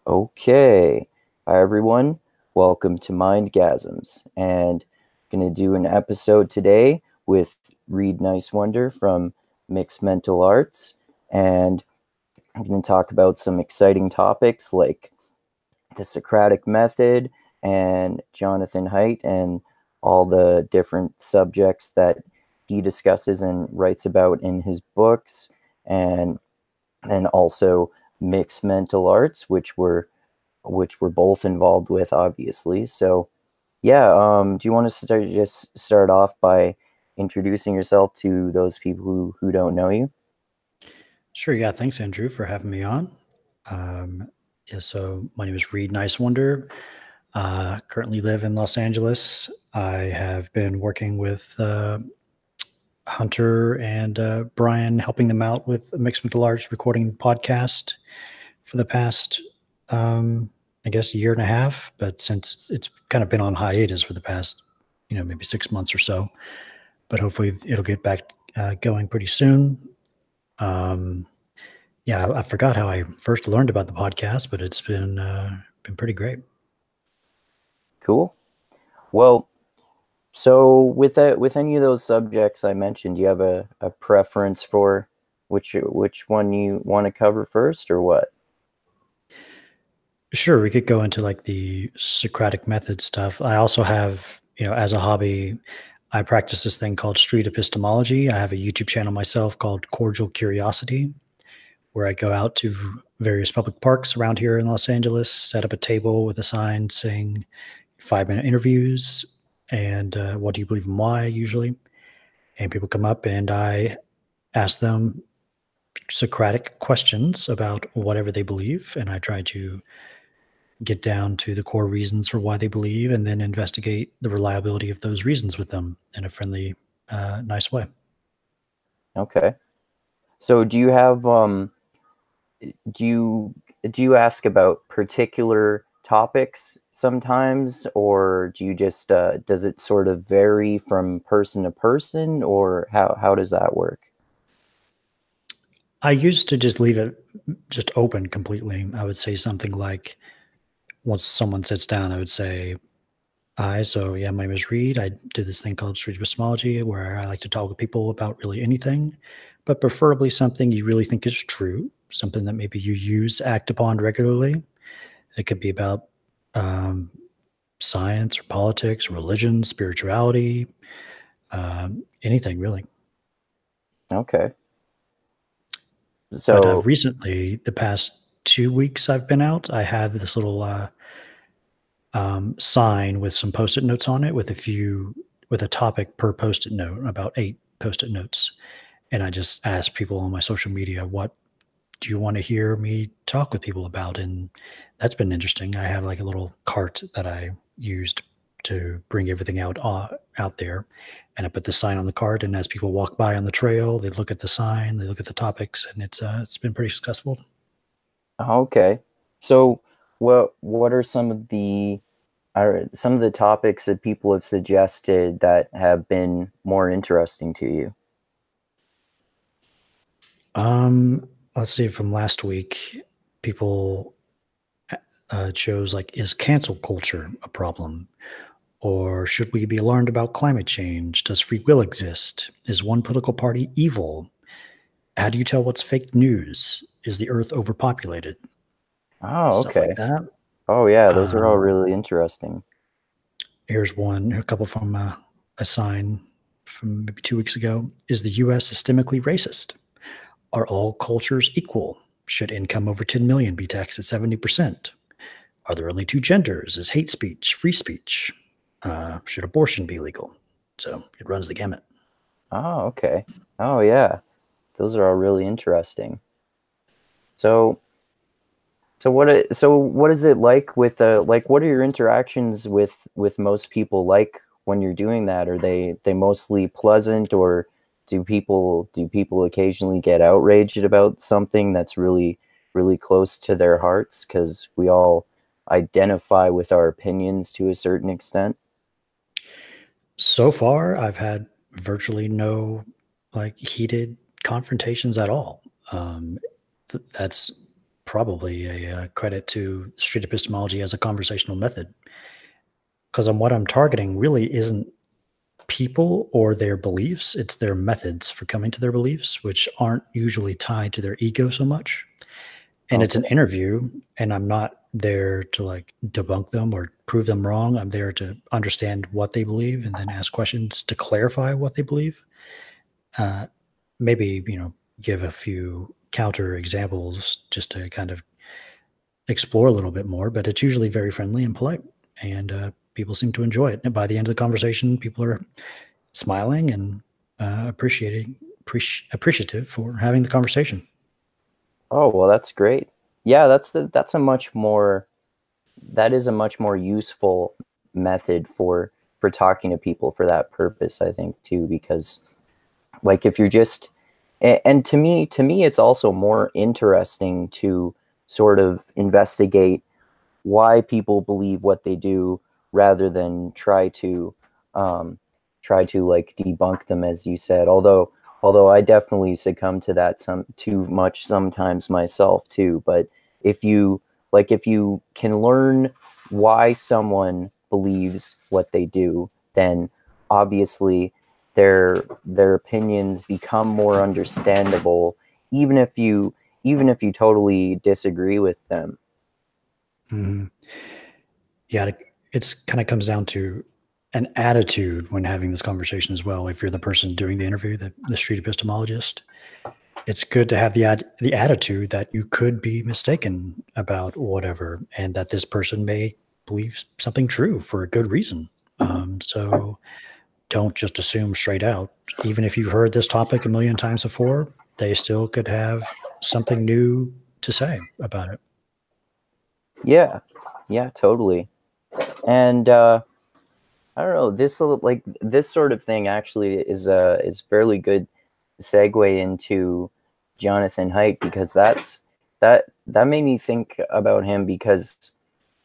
Okay. Hi, everyone. Welcome to Mindgasms. And I'm going to do an episode today with Reid Nicewonder from Mixed Mental Arts. And I'm going to talk about some exciting topics like the Socratic Method and Jonathan Haidt and all the different subjects that he discusses and writes about in his books. And then also mixed mental arts, which we're both involved with, obviously. So, yeah, do you want to start off by introducing yourself to those people who don't know you? Sure. Yeah. Thanks, Andrew, for having me on. So my name is Reid Nicewonder. Currently live in Los Angeles. I have been working with Hunter and Brian, helping them out with Mixed Mental Arts recording podcast for the past, I guess, year and a half. But since it's kind of been on hiatus for the past, maybe 6 months or so, but hopefully it'll get back going pretty soon. Yeah, I forgot how I first learned about the podcast, but it's been pretty great. Cool. Well, so with any of those subjects I mentioned, do you have a preference for which one you want to cover first, or what? Sure, we could go into like the Socratic Method stuff. I also have, as a hobby, I practice this thing called street epistemology. I have a YouTube channel myself called Cordial Curiosity, where I go out to various public parks around here in Los Angeles, set up a table with a sign saying 5-minute interviews and what do you believe and why, usually. And people come up and I ask them Socratic questions about whatever they believe. And I try to get down to the core reasons for why they believe and then investigate the reliability of those reasons with them in a friendly, nice way. Okay. So do you do you ask about particular topics sometimes, or do you just does it sort of vary from person to person, or how does that work? I used to just leave it just open completely. I would say something like, once someone sits down, I would say, hi, so yeah, my name is Reid. I do this thing called street epistemology where I like to talk with people about really anything, but preferably something you really think is true, something that maybe you use, act upon regularly. It could be about um, science or politics, religion, spirituality, anything really. Okay. But So, recently, the past 2 weeks I've been out, I have this little sign with some post-it notes on it with a topic per post-it note, about 8 post-it notes. And I just ask people on my social media, what do you want to hear me talk with people about? And that's been interesting. I have like a little cart that I used to bring everything out there, and I put the sign on the cart. And as people walk by on the trail, they look at the sign, they look at the topics, and it's been pretty successful. okay. So, what are some of the topics that people have suggested that have been more interesting to you? Let's see. From last week, people chose like, is cancel culture a problem? Or should we be alarmed about climate change? Does free will exist? Is one political party evil? How do you tell what's fake news? Is the earth overpopulated? Oh, Stuff like okay. that. Oh, yeah, those are all Um, really interesting. Here's a couple from a sign from maybe 2 weeks ago. Is the US systemically racist? Are all cultures equal? Should income over 10 million be taxed at 70%? Are there only two genders? Is hate speech free speech? Should abortion be legal? So it runs the gamut. Oh, okay. Oh, yeah. Those are all really interesting. So, so what is it like with like what are your interactions with most people like when you're doing that? Are they mostly pleasant, or do people occasionally get outraged about something that's really close to their hearts, because we all identify with our opinions to a certain extent? So far, I've had virtually no like heated confrontations at all. That's probably a credit to street epistemology as a conversational method. Because what I'm targeting really isn't people or their beliefs, it's their methods for coming to their beliefs, which aren't usually tied to their ego so much. And it's an Okay. interview, and I'm not there to like debunk them or prove them wrong. I'm there to understand what they believe and then ask questions to clarify what they believe. Maybe, give a few counter examples just to kind of explore a little bit more, but it's usually very friendly and polite, and people seem to enjoy it. And by the end of the conversation, people are smiling and appreciative for having the conversation. Oh, well, that's great. Yeah, that is a much more useful method for talking to people for that purpose, I think, too, because like if you're just and to me it's also more interesting to sort of investigate why people believe what they do rather than try to like debunk them, as you said. Although I definitely succumb to that too much sometimes myself too. But if you can learn why someone believes what they do, then obviously their opinions become more understandable, even if you totally disagree with them. Mm-hmm. Yeah, it's kind of comes down to an attitude when having this conversation as well. If you're the person doing the interview, the street epistemologist, it's good to have the attitude that you could be mistaken about whatever, and that this person may believe something true for a good reason. So don't just assume straight out. Even if you've heard this topic a million times before, they still could have something new to say about it. Yeah, totally. And I don't know, this sort of thing actually is fairly good segue into Jonathan Haidt, because that made me think about him because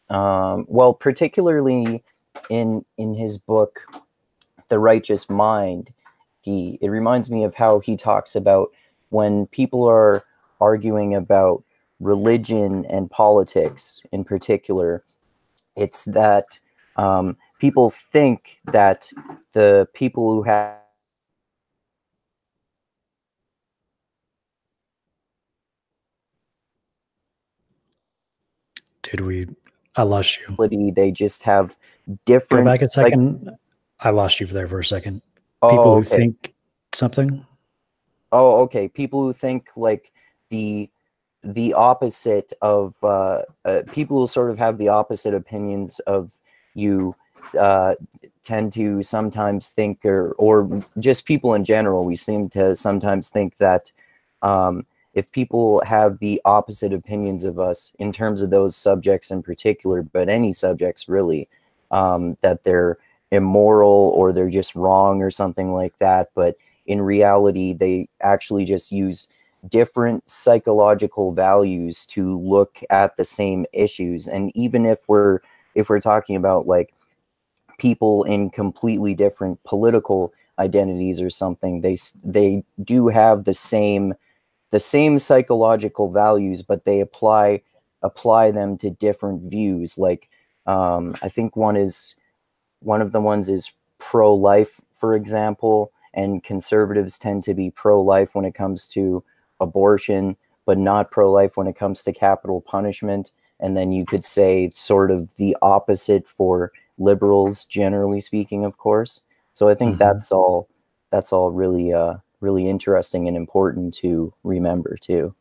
well, particularly in his book The Righteous Mind, it reminds me of how he talks about when people are arguing about religion and politics in particular. It's that people think that the people who have I lost you. they just have Go different back a second. I lost you there for a second. People oh, who okay. think something. Oh, okay. People who think like the opposite of people who sort of have the opposite opinions of you uh, tend to sometimes think, or just people in general, we seem to sometimes think that if people have the opposite opinions of us in terms of those subjects in particular, but any subjects really, that they're immoral or they're just wrong or something like that. But in reality, they actually just use different psychological values to look at the same issues. And even if we're talking about like people in completely different political identities or something, they do have the same psychological values, but they apply them to different views. Like I think one of the ones is pro-life, for example, and conservatives tend to be pro-life when it comes to abortion, but not pro-life when it comes to capital punishment. And then you could say sort of the opposite for liberals, generally speaking, of course. So I think that's all really really interesting and important to remember too.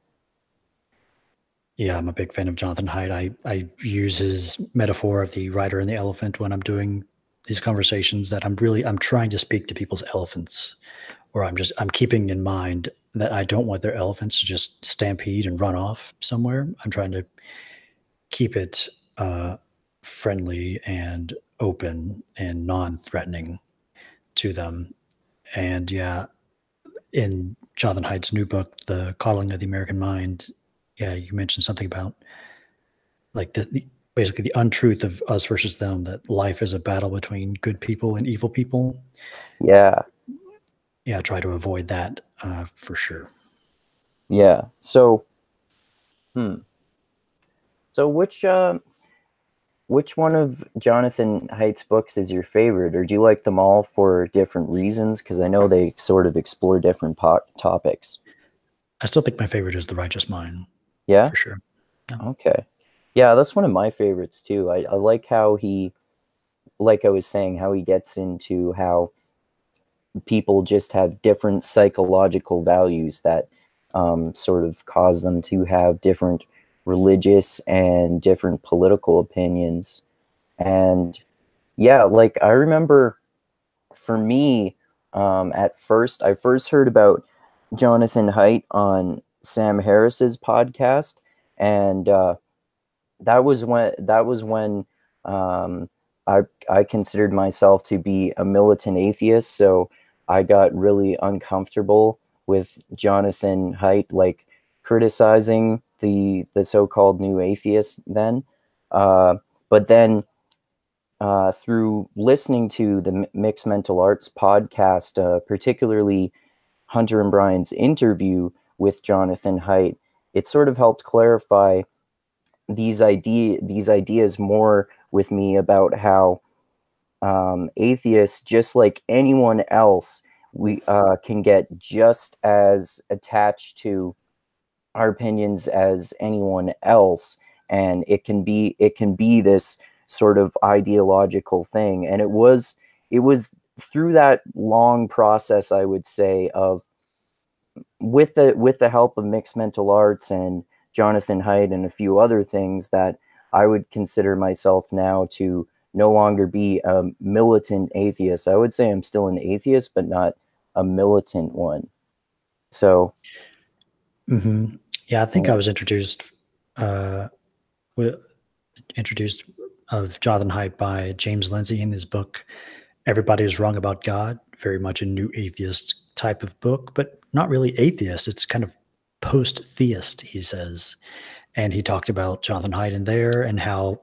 Yeah, I'm a big fan of Jonathan Haidt. I use his metaphor of the rider and the elephant when I'm doing these conversations, that I'm trying to speak to people's elephants, or I'm keeping in mind that I don't want their elephants to just stampede and run off somewhere. I'm trying to keep it friendly and open and non-threatening to them. And yeah, in Jonathan Haidt's new book, The Coddling of the American Mind, yeah, you mentioned something about like basically the untruth of us versus them, that life is a battle between good people and evil people. Yeah. Yeah, try to avoid that for sure. Yeah. So, So which one of Jonathan Haidt's books is your favorite, or do you like them all for different reasons? Because I know they sort of explore different topics. I still think my favorite is The Righteous Mind, Yeah? for sure. Yeah. Okay. Yeah, that's one of my favorites too. I like how he, like I was saying, how he gets into how people just have different psychological values that sort of cause them to have different religious and different political opinions. And yeah, like I remember for me, at first, I first heard about Jonathan Haidt on Sam Harris's podcast, and that was when um, I considered myself to be a militant atheist. So I got really uncomfortable with Jonathan Haidt, like criticizing the so-called new atheists. Then, but then through listening to the Mixed Mental Arts podcast, particularly Hunter and Brian's interview with Jonathan Haidt, it sort of helped clarify these ideas more with me about how atheists, just like anyone else, we can get just as attached to our opinions as anyone else, and it can be this sort of ideological thing. And it was through that long process, I would say, of with the help of Mixed Mental Arts and Jonathan Haidt and a few other things, that I would consider myself now to no longer be a militant atheist. I would say I'm still an atheist, but not a militant one. So, Yeah, I think yeah. I was introduced uh, introduced of Jonathan Haidt by James Lindsay in his book Everybody is Wrong About God, very much a new atheist type of book, but not really atheist. It's kind of post-theist, he says. And he talked about Jonathan Haidt in there and how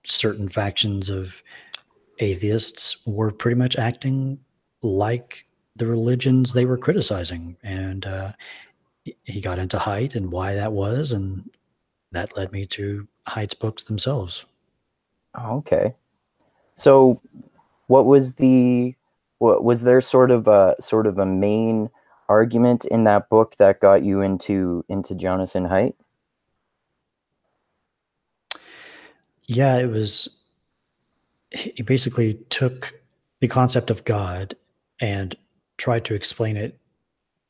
certain factions of atheists were pretty much acting like the religions they were criticizing. And he got into Haidt and why that was, and that led me to Haidt's books themselves. Okay. So what was there sort of a main argument in that book that got you into Jonathan Haidt? Yeah, he basically took the concept of God and tried to explain it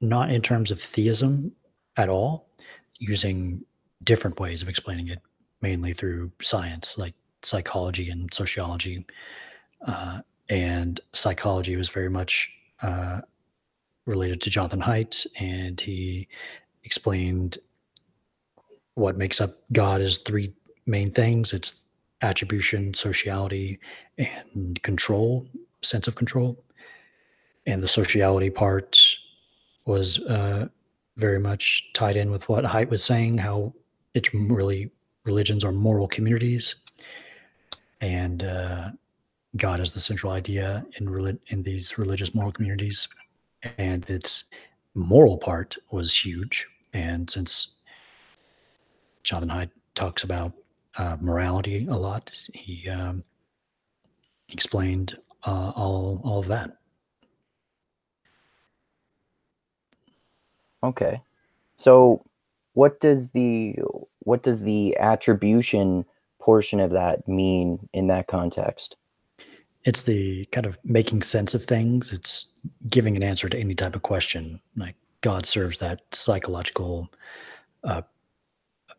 not in terms of theism at all, using different ways of explaining it, mainly through science like psychology and sociology. And psychology was very much related to Jonathan Haidt, and he explained what makes up God as three main things. It's attribution, sociality, and control, sense of control. And the sociality part was very much tied in with what Haidt was saying, how it's really religions are moral communities, and God is the central idea in these religious moral communities. And its moral part was huge. And since Jonathan Haidt talks about morality a lot, he explained all of that. Okay. So what does the attribution portion of that mean in that context? It's the kind of making sense of things. It's giving an answer to any type of question. Like God serves that psychological. Uh,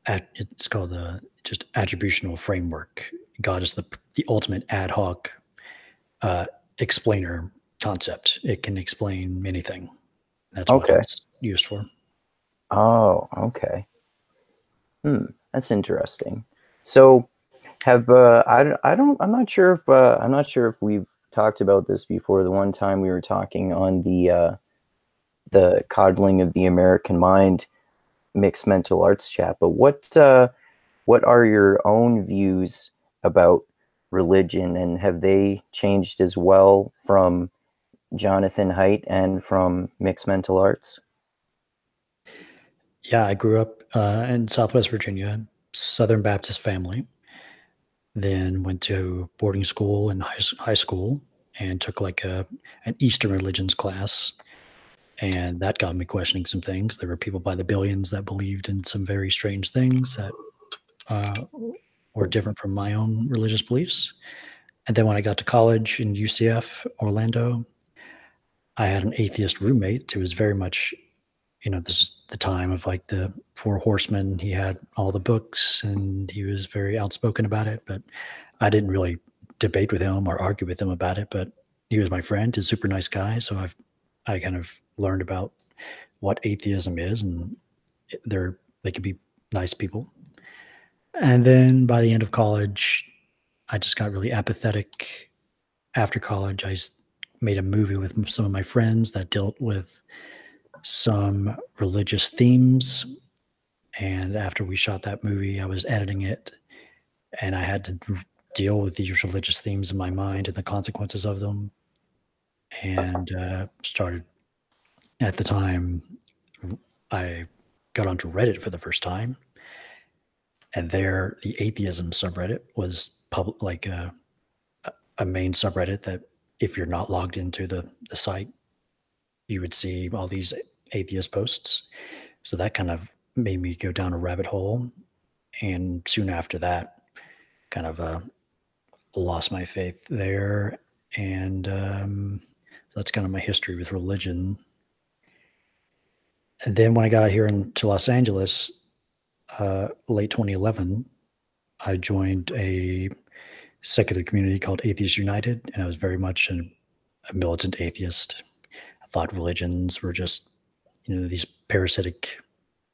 it's called the just attributional framework. God is the ultimate ad hoc explainer concept. It can explain anything. That's what Okay. it's used for. Oh, okay. That's interesting. So have I'm not sure if we've talked about this before. The one time we were talking on the coddling of the American mind Mixed Mental Arts chat, but what are your own views about religion, and have they changed as well from Jonathan Haidt and from Mixed Mental Arts? Yeah, I grew up in Southwest Virginia, Southern Baptist family, then went to boarding school and high school and took like an Eastern religions class. And that got me questioning some things. There were people by the billions that believed in some very strange things that were different from my own religious beliefs. And then when I got to college in UCF, Orlando, I had an atheist roommate who was very much, this is the time of like the Four Horsemen. He had all the books and he was very outspoken about it, but I didn't really debate with him or argue with him about it, but he was my friend. He's a super nice guy. So I kind of learned about what atheism is, and they could be nice people. And then by the end of college, I just got really apathetic. After college, I made a movie with some of my friends that dealt with some religious themes. And after we shot that movie, I was editing it, and I had to deal with these religious themes in my mind and the consequences of them. And started, at the time, I got onto Reddit for the first time. And there, the atheism subreddit was like a main subreddit that if you're not logged into the site, you would see all these atheist posts. So that kind of made me go down a rabbit hole. And soon after that, kind of lost my faith there. And so that's kind of my history with religion. And then when I got out here to Los Angeles, late 2011, I joined a secular community called Atheists United, and I was very much a militant atheist. I thought religions were just, these parasitic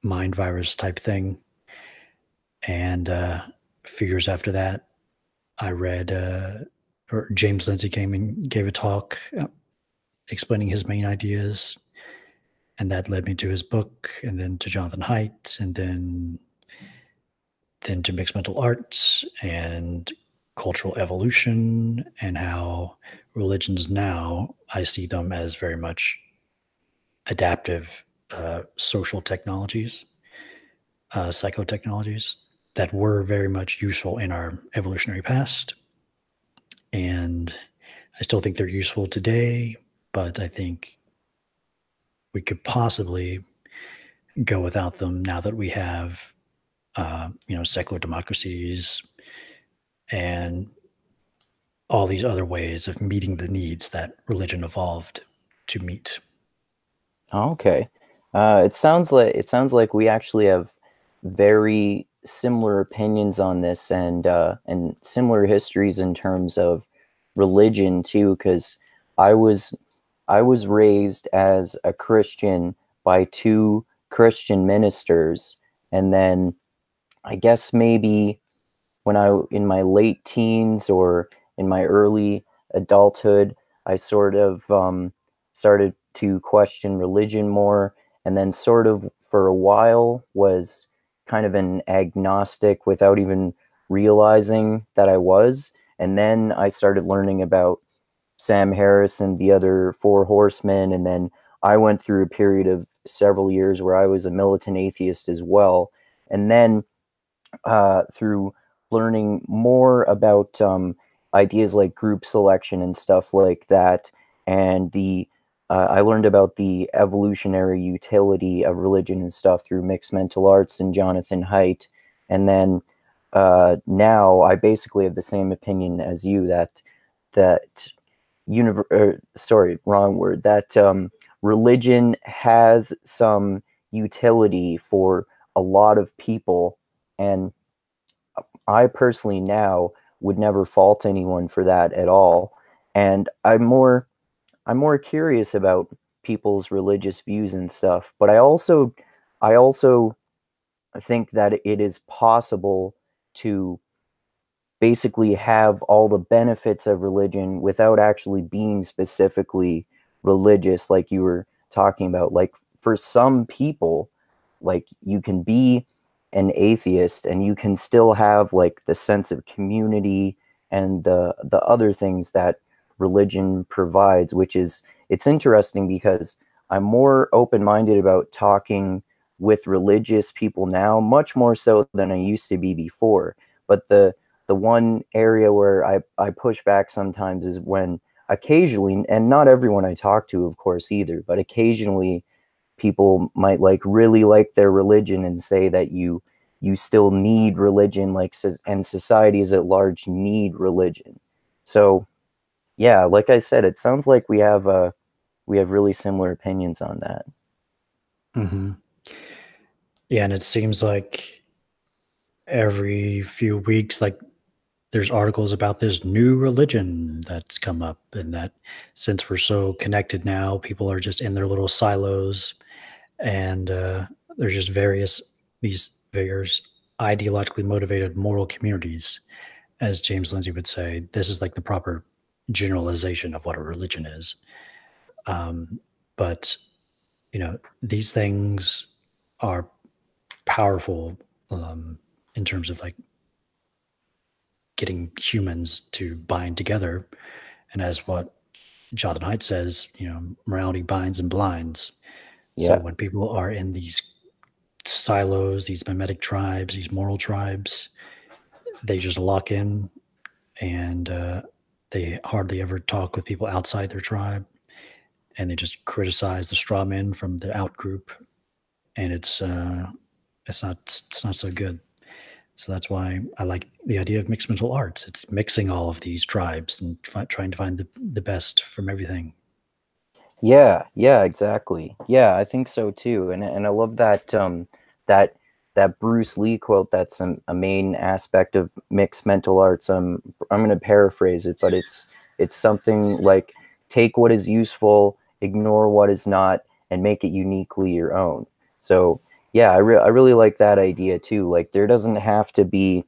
mind virus type thing. And a few years after that, I read, or James Lindsay came and gave a talk explaining his main ideas, and that led me to his book, and then to Jonathan Haidt, and then to mixed mental arts and cultural evolution, and how religions now, I see them as very much adaptive social technologies, psychotechnologies that were very much useful in our evolutionary past. And I still think they're useful today, but I think we could possibly go without them now that we have, secular democracies and all these other ways of meeting the needs that religion evolved to meet. Okay. It sounds like we actually have very similar opinions on this, and similar histories in terms of religion too, because I was raised as a Christian by two Christian ministers, and then I guess maybe when in my late teens or in my early adulthood, I sort of started to question religion more, and then sort of for a while was kind of an agnostic without even realizing that I was. And then I started learning about Sam Harris and the other Four Horsemen, and then I went through a period of several years where I was a militant atheist as well. And then through learning more about ideas like group selection and stuff like that, and I learned about the evolutionary utility of religion and stuff through mixed mental arts and Jonathan Haidt. And then now I basically have the same opinion as you, that religion has some utility for a lot of people, and I personally now would never fault anyone for that at all. And I'm more curious about people's religious views and stuff, but I also think that it is possible to basically have all the benefits of religion without actually being specifically religious, like you were talking about. Like for some people, like you can be an atheist and you can still have like the sense of community and the other things that religion provides, which is, it's interesting because I'm more open-minded about talking with religious people now, much more so than I used to be before. But the one area where I push back sometimes is when occasionally, and not everyone I talk to, of course, either, but occasionally people might like really like their religion and say that you still need religion, like, and societies at large need religion. So yeah, like I said, it sounds like we have really similar opinions on that. Mm-hmm. Yeah, and it seems like every few weeks, like there's articles about this new religion that's come up, and that since we're so connected now, people are just in their little silos, and there's just various ideologically motivated moral communities, as James Lindsay would say. This is like the proper generalization of what a religion is. But these things are powerful in terms of like getting humans to bind together. And as what Jonathan Haidt says, morality binds and blinds. So Yeah. when people are in these silos, these mimetic tribes, these moral tribes, they just lock in, and they hardly ever talk with people outside their tribe, and they just criticize the straw men from the out group, and it's not so good. So that's why I like the idea of mixed martial arts. It's mixing all of these tribes and trying to find the best from everything. Yeah, yeah, exactly. Yeah, I think so too. And I love that that that Bruce Lee quote. That's a main aspect of mixed mental arts. I'm going to paraphrase it, but it's something like, take what is useful, ignore what is not, and make it uniquely your own. So yeah, I really like that idea too. Like there doesn't have to be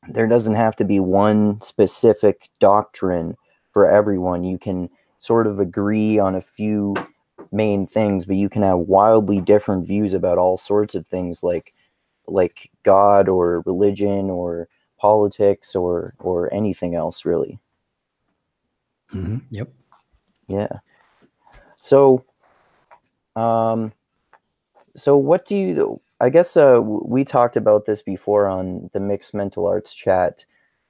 one specific doctrine for everyone. You can sort of agree on a few main things, but you can have wildly different views about all sorts of things, like God or religion or politics or anything else, really. Mm-hmm. Yep. Yeah. So so what do you, I guess we talked about this before on the Mixed Mental Arts chat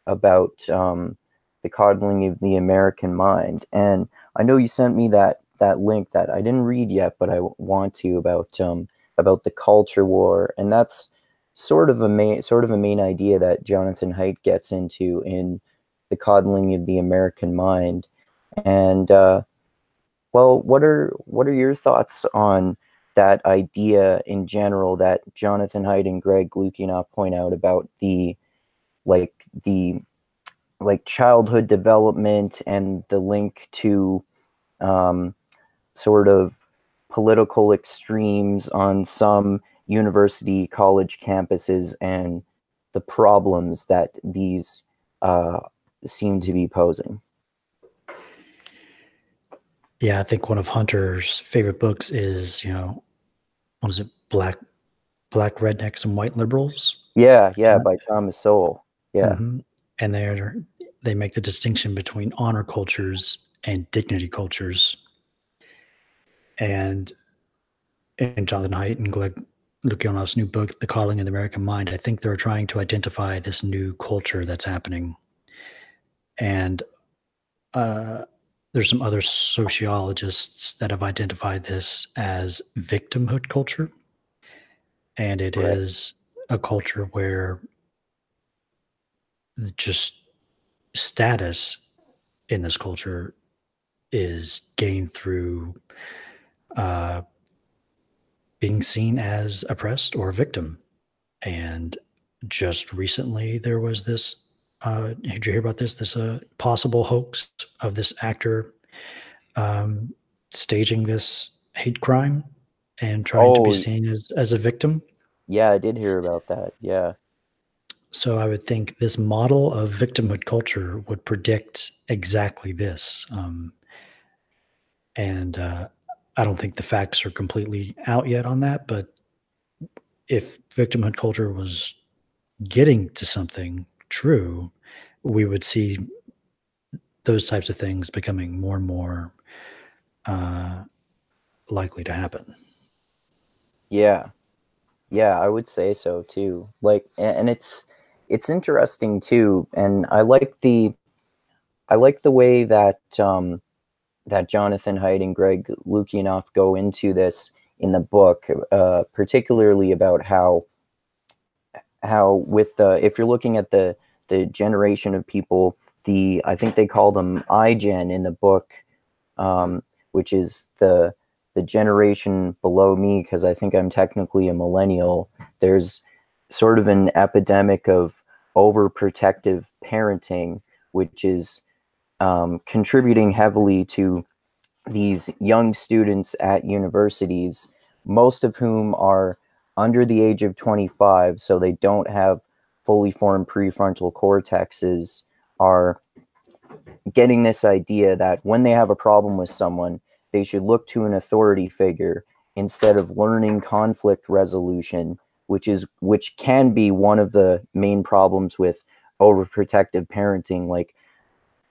about the coddling of the American mind. And I know you sent me that link that I didn't read yet, but I want to, about the culture war. And that's sort of a main idea that Jonathan Haidt gets into in the coddling of the American mind. And well, what are your thoughts on that idea in general that Jonathan Haidt and Greg Lukianoff point out about like the childhood development and the link to um, sort of political extremes on some university college campuses and the problems that these uh, seem to be posing? Yeah, I think one of Hunter's favorite books is, what is it, Black Rednecks and White Liberals? Yeah, yeah, by Thomas Sowell. Yeah. Mm-hmm. And they make the distinction between honor cultures and dignity cultures. And in Jonathan Haidt and Greg Lukianoff's new book, The Coddling of the American Mind, I think they're trying to identify this new culture that's happening. And there's some other sociologists that have identified this as victimhood culture. And it Right. is a culture where just status in this culture is gained through uh, being seen as oppressed or a victim. And just recently, there was this. Did you hear about this? This possible hoax of this actor um, staging this hate crime and trying to be Oh, seen as a victim. yeah, I did hear about that. Yeah. So I would think this model of victimhood culture would predict exactly this. And I don't think the facts are completely out yet on that, but if victimhood culture was getting to something true, we would see those types of things becoming more and more uh, likely to happen. Yeah. Yeah, I would say so too. Like, and it's interesting too, and I like the way that that Jonathan Haidt and Greg Lukianoff go into this in the book, particularly about how with the if you're looking at the generation of people, I think they call them iGen in the book, which is the generation below me, because I think I'm technically a millennial. There's sort of an epidemic of overprotective parenting, which is contributing heavily to these young students at universities, most of whom are under the age of 25, so they don't have fully formed prefrontal cortexes, are getting this idea that when they have a problem with someone, they should look to an authority figure instead of learning conflict resolution, which can be one of the main problems with overprotective parenting, like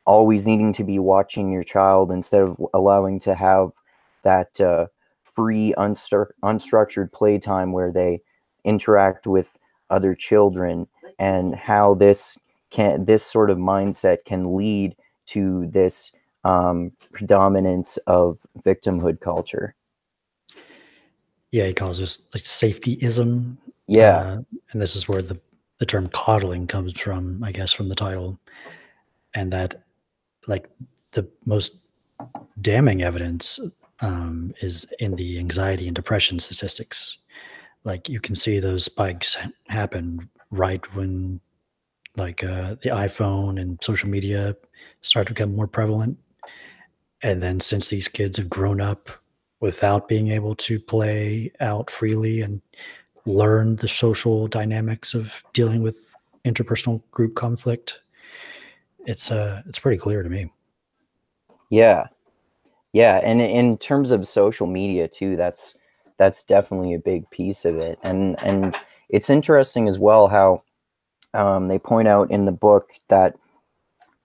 always needing to be watching your child instead of allowing to have that free, unstructured playtime where they interact with other children, and how this sort of mindset can lead to this predominance of victimhood culture. Yeah, he calls this like safetyism. Yeah, And this is where the term coddling comes from, I guess, from the title. And that, like, the most damning evidence is in the anxiety and depression statistics. Like, you can see those spikes happen right when, like, the iPhone and social media start to become more prevalent. And then since these kids have grown up without being able to play out freely and learn the social dynamics of dealing with interpersonal group conflict, it's pretty clear to me. yeah, yeah. And in terms of social media too, that's definitely a big piece of it. And it's interesting as well how they point out in the book that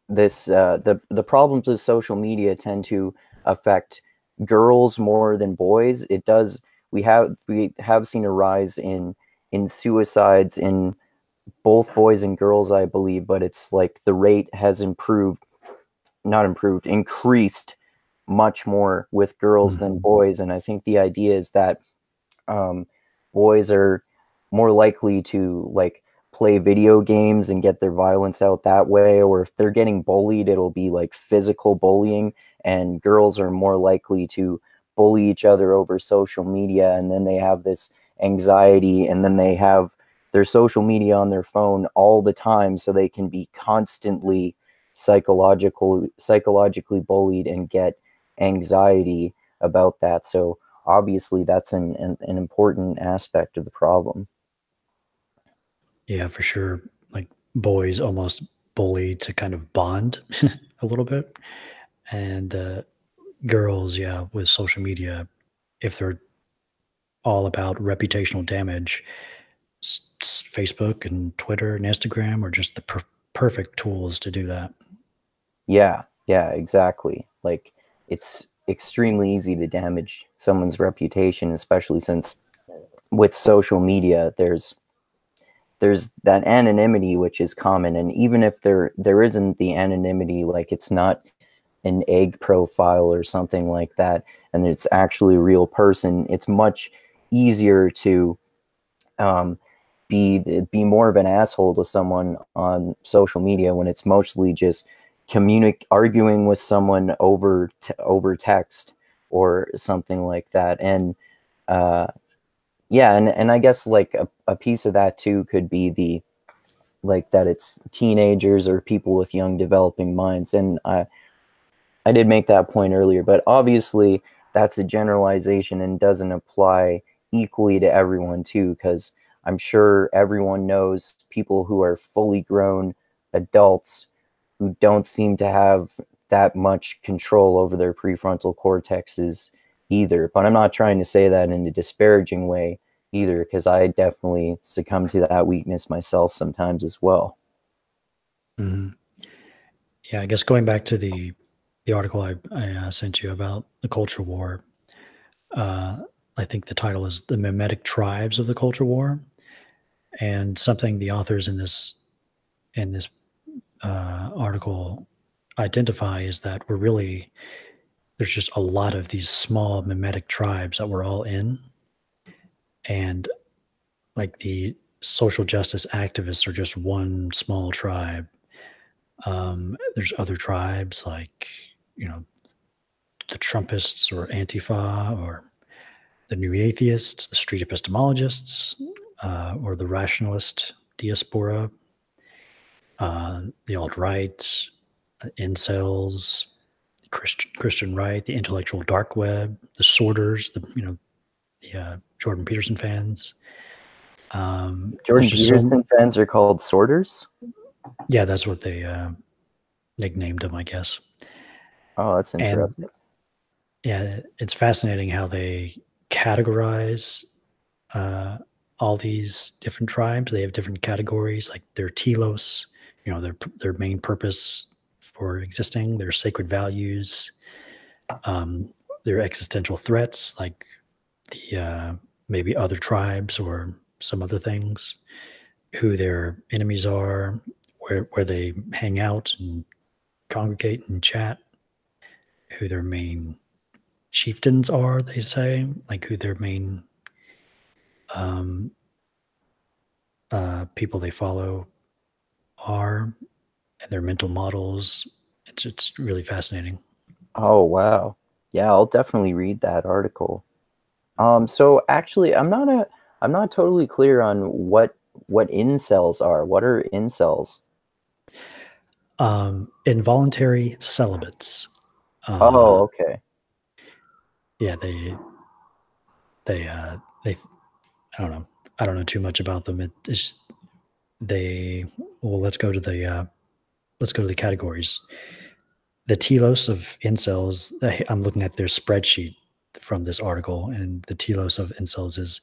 the problems of social media tend to affect girls more than boys. It does. We have seen a rise in suicides in both boys and girls, I believe, but it's like the rate has increased much more with girls than boys. And I think the idea is that um, boys are more likely to like play video games and get their violence out that way, or if they're getting bullied, it'll be like physical bullying, and girls are more likely to bully each other over social media, and then they have this anxiety, and then they have their social media on their phone all the time, so they can be constantly psychologically bullied and get anxiety about that. So obviously that's an important aspect of the problem. Yeah, for sure. Like, boys almost bully to kind of bond a little bit, and girls, yeah, with social media, if they're all about reputational damage, Facebook and Twitter and Instagram are just the perfect tools to do that. Yeah, yeah, exactly. Like it's extremely easy to damage someone's reputation, especially since with social media there's that anonymity which is common, and even if there isn't the anonymity, like it's not an egg profile or something like that, and it's actually a real person, it's much easier to um, be more of an asshole to someone on social media when it's mostly just arguing with someone over text or something like that. And yeah, and I guess like a piece of that too could be the like that it's teenagers or people with young developing minds. And I did make that point earlier, but obviously that's a generalization and doesn't apply equally to everyone too, because I'm sure everyone knows people who are fully grown adults who don't seem to have that much control over their prefrontal cortexes either. But I'm not trying to say that in a disparaging way either, because I definitely succumb to that weakness myself sometimes as well. Mhm. Yeah, I guess going back to the article I sent you about the culture war, uh, I think the title is The Mimetic Tribes of the Culture War. And something the authors in this article identify is that there's just a lot of these small mimetic tribes that we're all in. And like the social justice activists are just one small tribe. There's other tribes like, the Trumpists or Antifa or the New Atheists, the Street Epistemologists, or the Rationalist Diaspora, the alt-right, incels, Christian right, the intellectual dark web, the sorters, the Jordan Peterson fans. Jordan Peterson fans are called sorters? Yeah, that's what they nicknamed them, I guess. Oh, that's interesting. And yeah, it's fascinating how they categorize all these different tribes. They have different categories, like their telos, their main purpose for existing, their sacred values, their existential threats, like the maybe other tribes or some other things, who their enemies are, where they hang out and congregate and chat, who their main chieftains are, they say, like who their main people they follow are, and their mental models. It's really fascinating. Oh, wow. Yeah, I'll definitely read that article. So actually, I'm not totally clear on what incels are. What are incels? Involuntary celibates. Oh, okay. Yeah, they I don't know. I don't know too much about them. Let's go to the categories. The telos of incels, I'm looking at their spreadsheet from this article, and the telos of incels is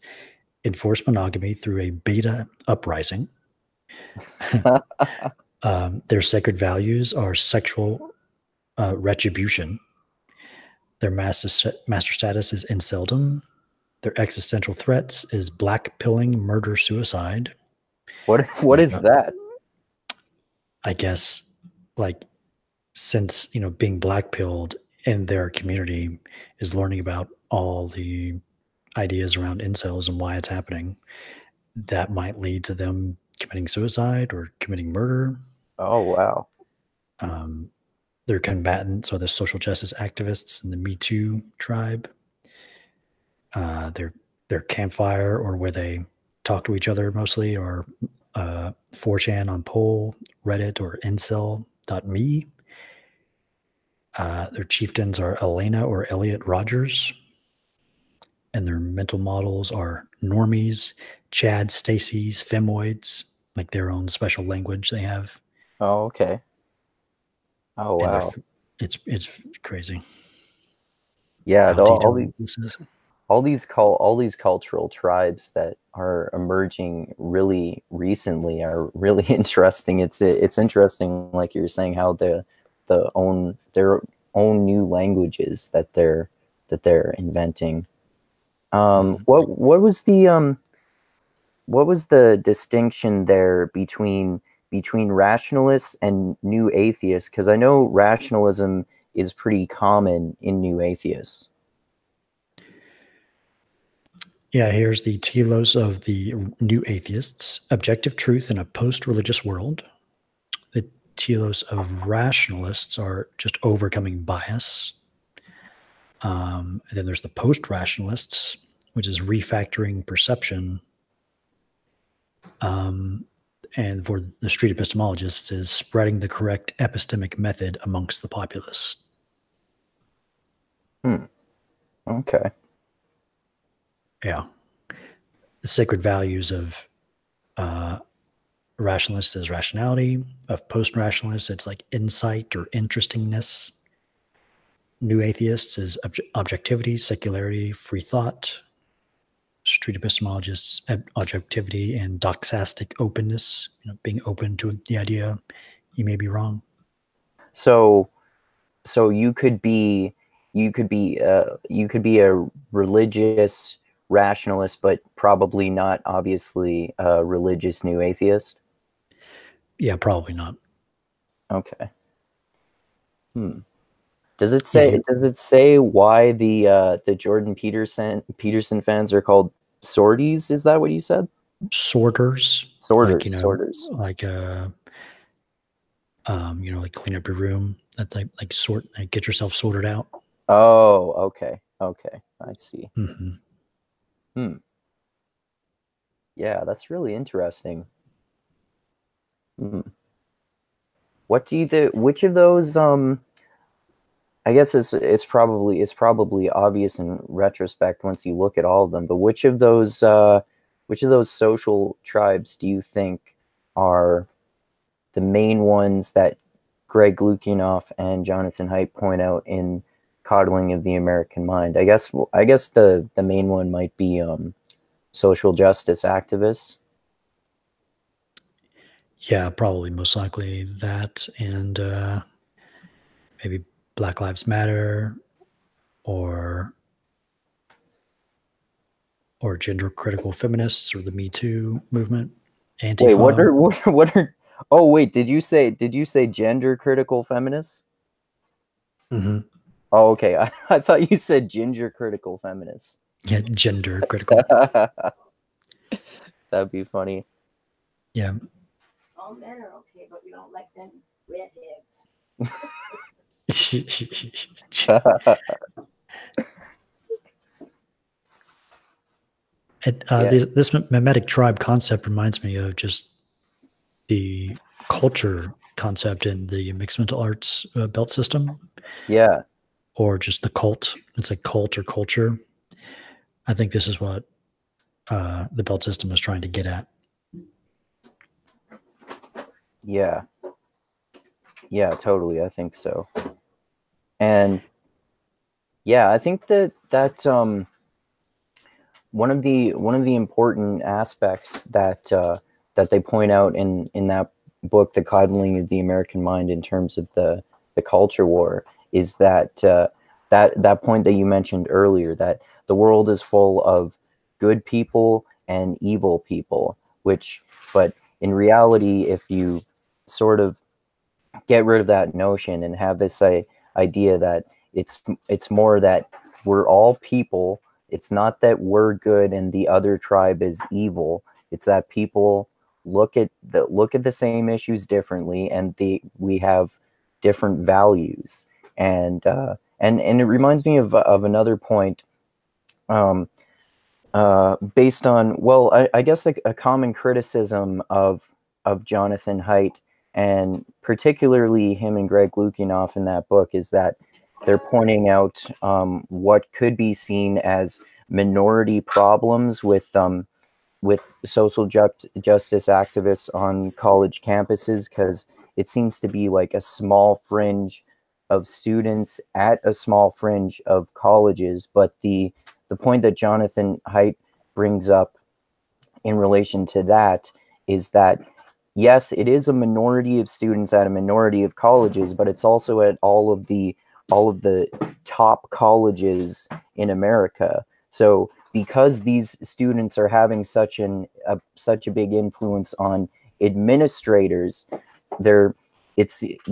enforce monogamy through a beta uprising. Their sacred values are sexual retribution. Their master status is inceldom. Their existential threats is black pilling, murder, suicide. What is that? I guess, like, since being black pilled in their community is learning about all the ideas around incels and why it's happening, that might lead to them committing suicide or committing murder. Oh, wow. They're combatants or the social justice activists in the Me Too tribe. Their campfire, or where they talk to each other mostly, or 4chan on Poll, Reddit, or incel.me. Their chieftains are Elena or Elliot Rogers. And their mental models are normies, Chad, Stacy's, femoids, like their own special language they have. Oh, okay. Oh, wow. It's crazy. Yeah, all these cultural tribes that are emerging really recently are really interesting. It's interesting, like you were saying, how their own new languages that they're inventing. What was the distinction there between rationalists and new atheists? Because I know rationalism is pretty common in new atheists. Yeah, here's the telos of the new atheists: objective truth in a post-religious world. The telos of rationalists are just overcoming bias. And then there's the post-rationalists, which is refactoring perception. And for the street epistemologists is spreading the correct epistemic method amongst the populace. Okay. Yeah. The sacred values of rationalists is rationality. Of post-rationalists, it's like insight or interestingness. New atheists is objectivity, secularity, free thought. Street epistemologists, objectivity and doxastic openness, being open to the idea you may be wrong. So you could be a religious rationalist, but probably not obviously a religious new atheist? Yeah, probably not. Okay. Does it say why the Jordan Peterson fans are called sorties? Is that what you said? Sorters, like, Sorters. like like clean up your room. That's like sort, like get yourself sorted out. Oh, okay. Okay. I see. Mm-hmm. Yeah, that's really interesting. What do you think? Which of those? I guess it's probably obvious in retrospect once you look at all of them. But which of those social tribes do you think are the main ones that Greg Lukianoff and Jonathan Haidt point out in Coddling of the American Mind? I guess the main one might be social justice activists. Yeah, probably most likely that, and maybe Black Lives Matter, or gender critical feminists, or the Me Too movement. Antifa. Wait, what are? Oh, wait, did you say gender critical feminists? Mm-hmm. Oh, okay. I thought you said ginger critical feminists. Yeah, gender critical. That'd be funny. Yeah. All men are okay, but we don't like them redheads. This mimetic tribe concept reminds me of just the culture concept in the mixed mental arts belt system. Yeah. Or just the cult. It's like cult or culture. I think this is what the belt system is trying to get at. Yeah. Yeah, totally. I think so. And yeah, I think that one of the important aspects that they point out in that book, The Coddling of the American Mind, in terms of the culture war, is that that point that you mentioned earlier, that the world is full of good people and evil people, but in reality, if you sort of get rid of that notion and have this idea that it's more that we're all people. It's not that we're good and the other tribe is evil. It's that people look at the same issues differently, and we have different values. And it reminds me of another point, based on, well, I guess a common criticism of Jonathan Haidt, and particularly him and Greg Lukianoff in that book, is that they're pointing out what could be seen as minority problems with social justice activists on college campuses, because it seems to be like a small fringe of students at a small fringe of colleges. But the point that Jonathan Haidt brings up in relation to that is that, yes, it is a minority of students at a minority of colleges, but it's also at all of the top colleges in America. So because these students are having such a big influence on administrators,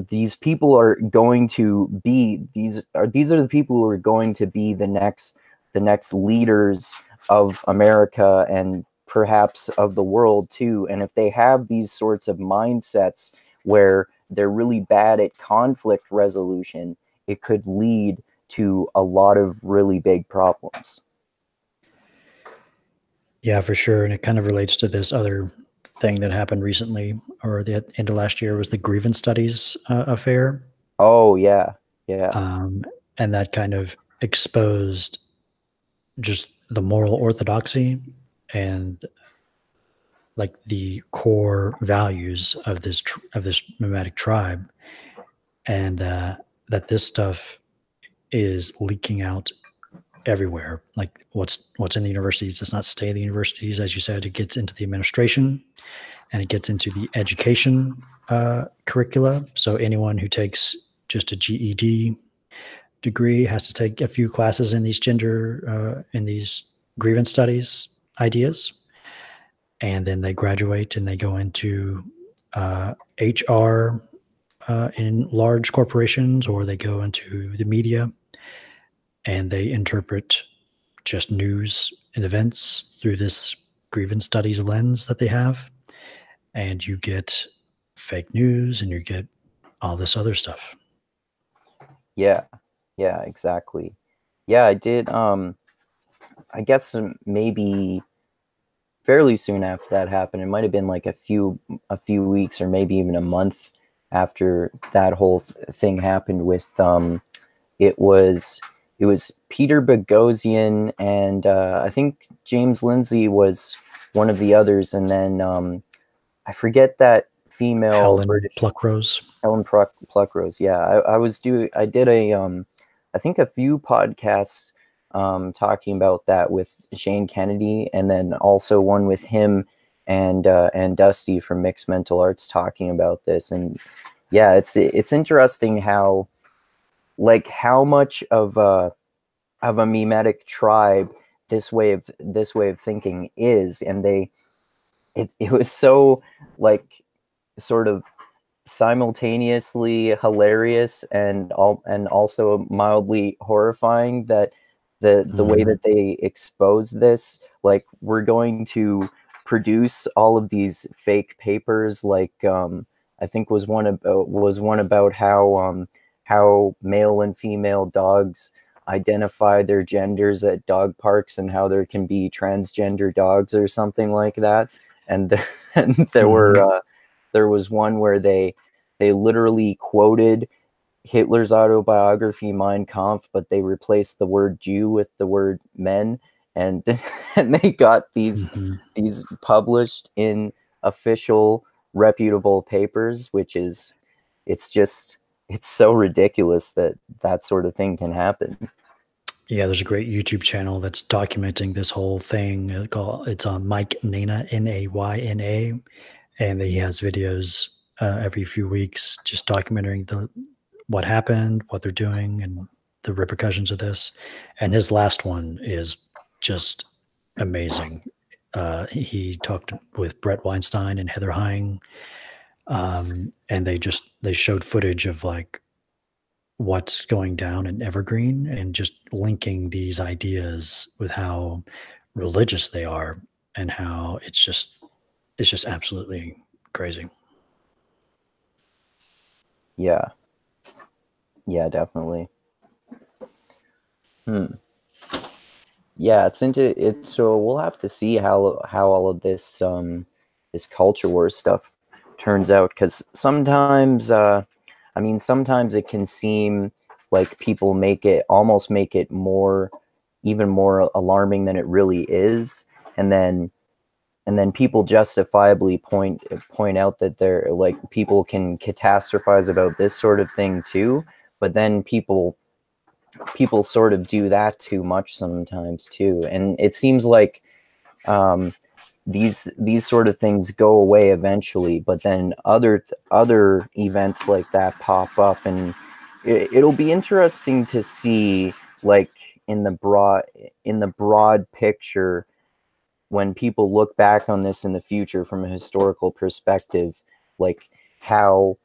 these people are going to be these are the people who are going to be the next leaders of America, and perhaps of the world too. And if they have these sorts of mindsets where they're really bad at conflict resolution, it could lead to a lot of really big problems. Yeah, for sure. And it kind of relates to this other thing that happened recently, or the end of last year, was the Grievant Studies affair. Oh, yeah. Yeah. And that kind of exposed just the moral orthodoxy and like the core values of this nomadic tribe, and that this stuff is leaking out everywhere. Like what's in the universities does not stay in the universities, as you said. It gets into the administration, and it gets into the education curricula. So anyone who takes just a GED degree has to take a few classes in these Grievant Studies ideas, and then they graduate and they go into HR in large corporations, or they go into the media, and they interpret just news and events through this Grievant Studies lens that they have, and you get fake news and you get all this other stuff. Yeah, exactly. Yeah, I did. I guess maybe fairly soon after that happened. It might have been like a few weeks or maybe even a month after that whole thing happened with it was Peter Boghossian and I think James Lindsay was one of the others, and then I forget that female Helen British Pluckrose. Helen Pluckrose. Yeah, I did I think a few podcasts talking about that with Shane Kennedy, and then also one with him and Dusty from Mixed Mental Arts talking about this. And yeah, it's interesting how much of a mimetic tribe this way of thinking is, and it was so like sort of simultaneously hilarious and also mildly horrifying that the way that they expose this, like, we're going to produce all of these fake papers, like I think was one about how male and female dogs identify their genders at dog parks, and how there can be transgender dogs or something like that. And there was one where they literally quoted Hitler's autobiography Mein Kampf, but they replaced the word Jew with the word men, and and they got these published in official reputable papers, which is it's so ridiculous that sort of thing can happen. Yeah, there's a great YouTube channel that's documenting this whole thing. It's on Mike Nayna, Nayna, and he has videos every few weeks just documenting what happened, what they're doing, and the repercussions of this. And his last one is just amazing. He talked with Brett Weinstein and Heather Heying, and they showed footage of like what's going down in Evergreen, and just linking these ideas with how religious they are, and how it's just absolutely crazy. Yeah, definitely. Yeah, it's into it. So we'll have to see how all of this this culture war stuff turns out, because sometimes sometimes it can seem like people almost make it even more alarming than it really is, and then people justifiably point out that they're like, people can catastrophize about this sort of thing too, but then people sort of do that too much sometimes too, and it seems like these sort of things go away eventually, but then other events like that pop up, and it'll be interesting to see, like, in the broad picture, when people look back on this in the future from a historical perspective, like how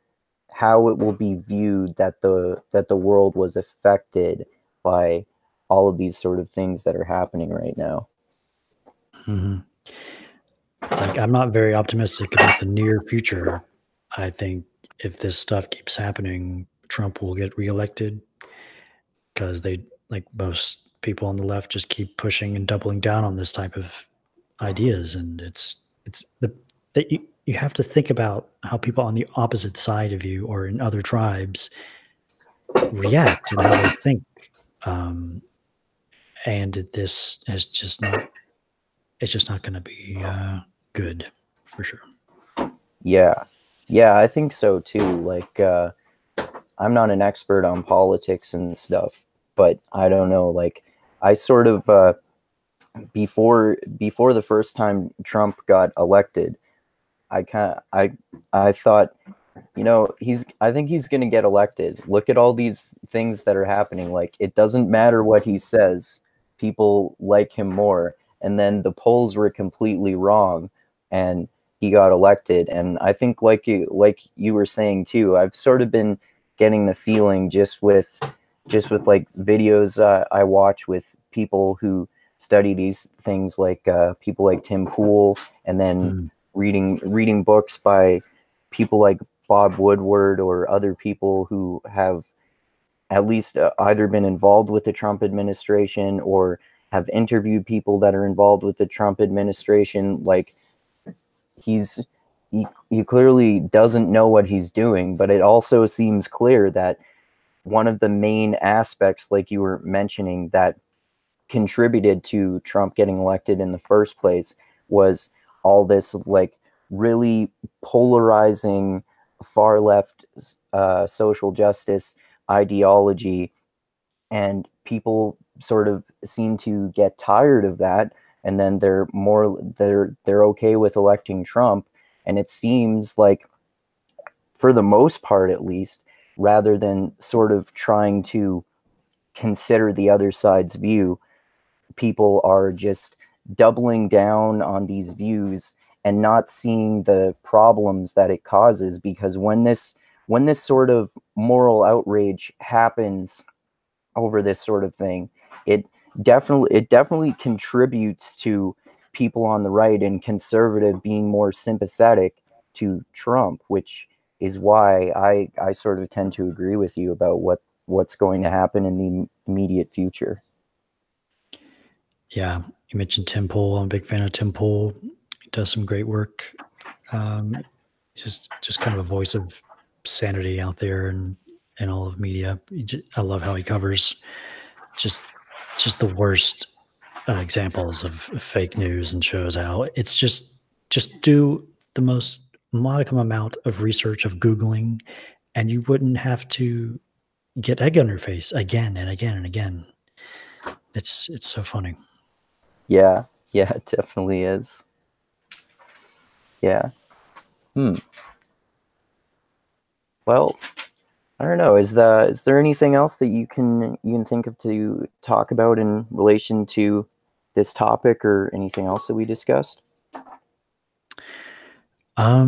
it will be viewed that the world was affected by all of these sort of things that are happening right now. Like, I'm not very optimistic about the near future. I think if this stuff keeps happening, Trump will get reelected, because like most people on the left just keep pushing and doubling down on this type of ideas. And that you have to think about how people on the opposite side of you or in other tribes react and how they think. And this is just not, it's just not going to be good, for sure. Yeah, I think so too. Like, I'm not an expert on politics and stuff, but I don't know. Like, I sort of before the first time Trump got elected, I thought, I think he's going to get elected. Look at all these things that are happening. Like, it doesn't matter what he says. people like him more. And then the polls were completely wrong, and he got elected. And I think, like you were saying too, I've sort of been getting the feeling just with like videos I watch with people who study these things, like people like Tim Pool, and then reading books by people like Bob Woodward or other people who have at least either been involved with the Trump administration or have interviewed people that are involved with the Trump administration. Like, he clearly doesn't know what he's doing, but it also seems clear that one of the main aspects, like you were mentioning, that contributed to Trump getting elected in the first place was all this like really polarizing far left social justice ideology, and people sort of seem to get tired of that, and then they're okay with electing Trump. And it seems like, for the most part at least, rather than sort of trying to consider the other side's view, people are just doubling down on these views and not seeing the problems that it causes. Because when this sort of moral outrage happens over this sort of thing, it definitely contributes to people on the right and conservative being more sympathetic to Trump, which is why I sort of tend to agree with you about what's going to happen in the immediate future. Yeah, you mentioned Tim Pool. I'm a big fan of Tim Pool. He does some great work. Just kind of a voice of sanity out there and all of media. I love how he covers just the worst examples of fake news and shows how it's just do the most modicum amount of research of Googling, and you wouldn't have to get egg on your face again and again and again. It's so funny. Yeah, it definitely is. Yeah. Well, I don't know. Is there anything else that you can think of to talk about in relation to this topic, or anything else that we discussed? I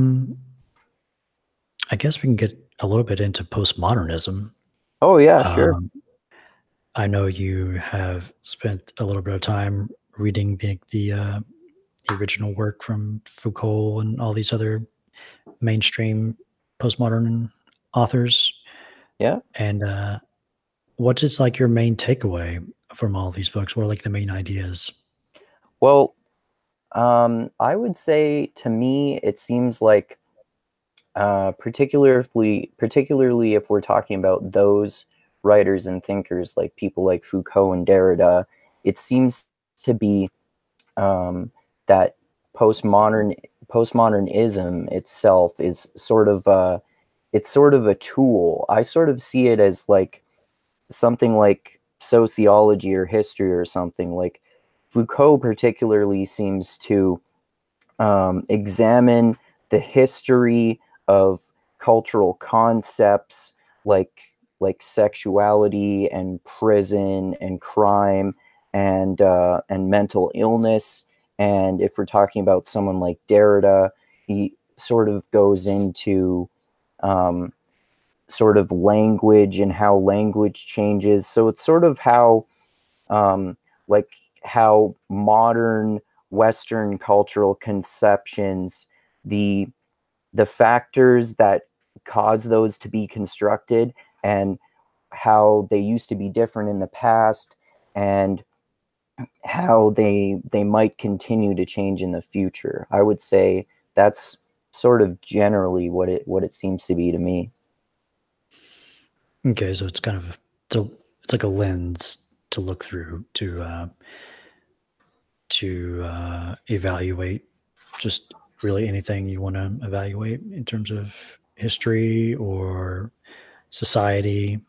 guess we can get a little bit into postmodernism. Oh yeah, sure. I know you have spent a little bit of time reading the original work from Foucault and all these other mainstream postmodern authors. Yeah. And what is like your main takeaway from all these books? What are like the main ideas? Well, I would say, to me, it seems like, particularly if we're talking about those writers and thinkers, like people like Foucault and Derrida, it seems to be that postmodernism itself is sort of a tool. I sort of see it as like something like sociology or history or something. Like, Foucault particularly seems to examine the history of cultural concepts like sexuality and prison and crime and mental illness. And if we're talking about someone like Derrida, he sort of goes into sort of language and how language changes. So it's sort of how like how modern Western cultural conceptions, the factors that cause those to be constructed, and how they used to be different in the past, and how they might continue to change in the future. I would say that's sort of generally what it seems to be to me. Okay, so it's kind of it's like a lens to look through to evaluate just really anything you want to evaluate in terms of history or society.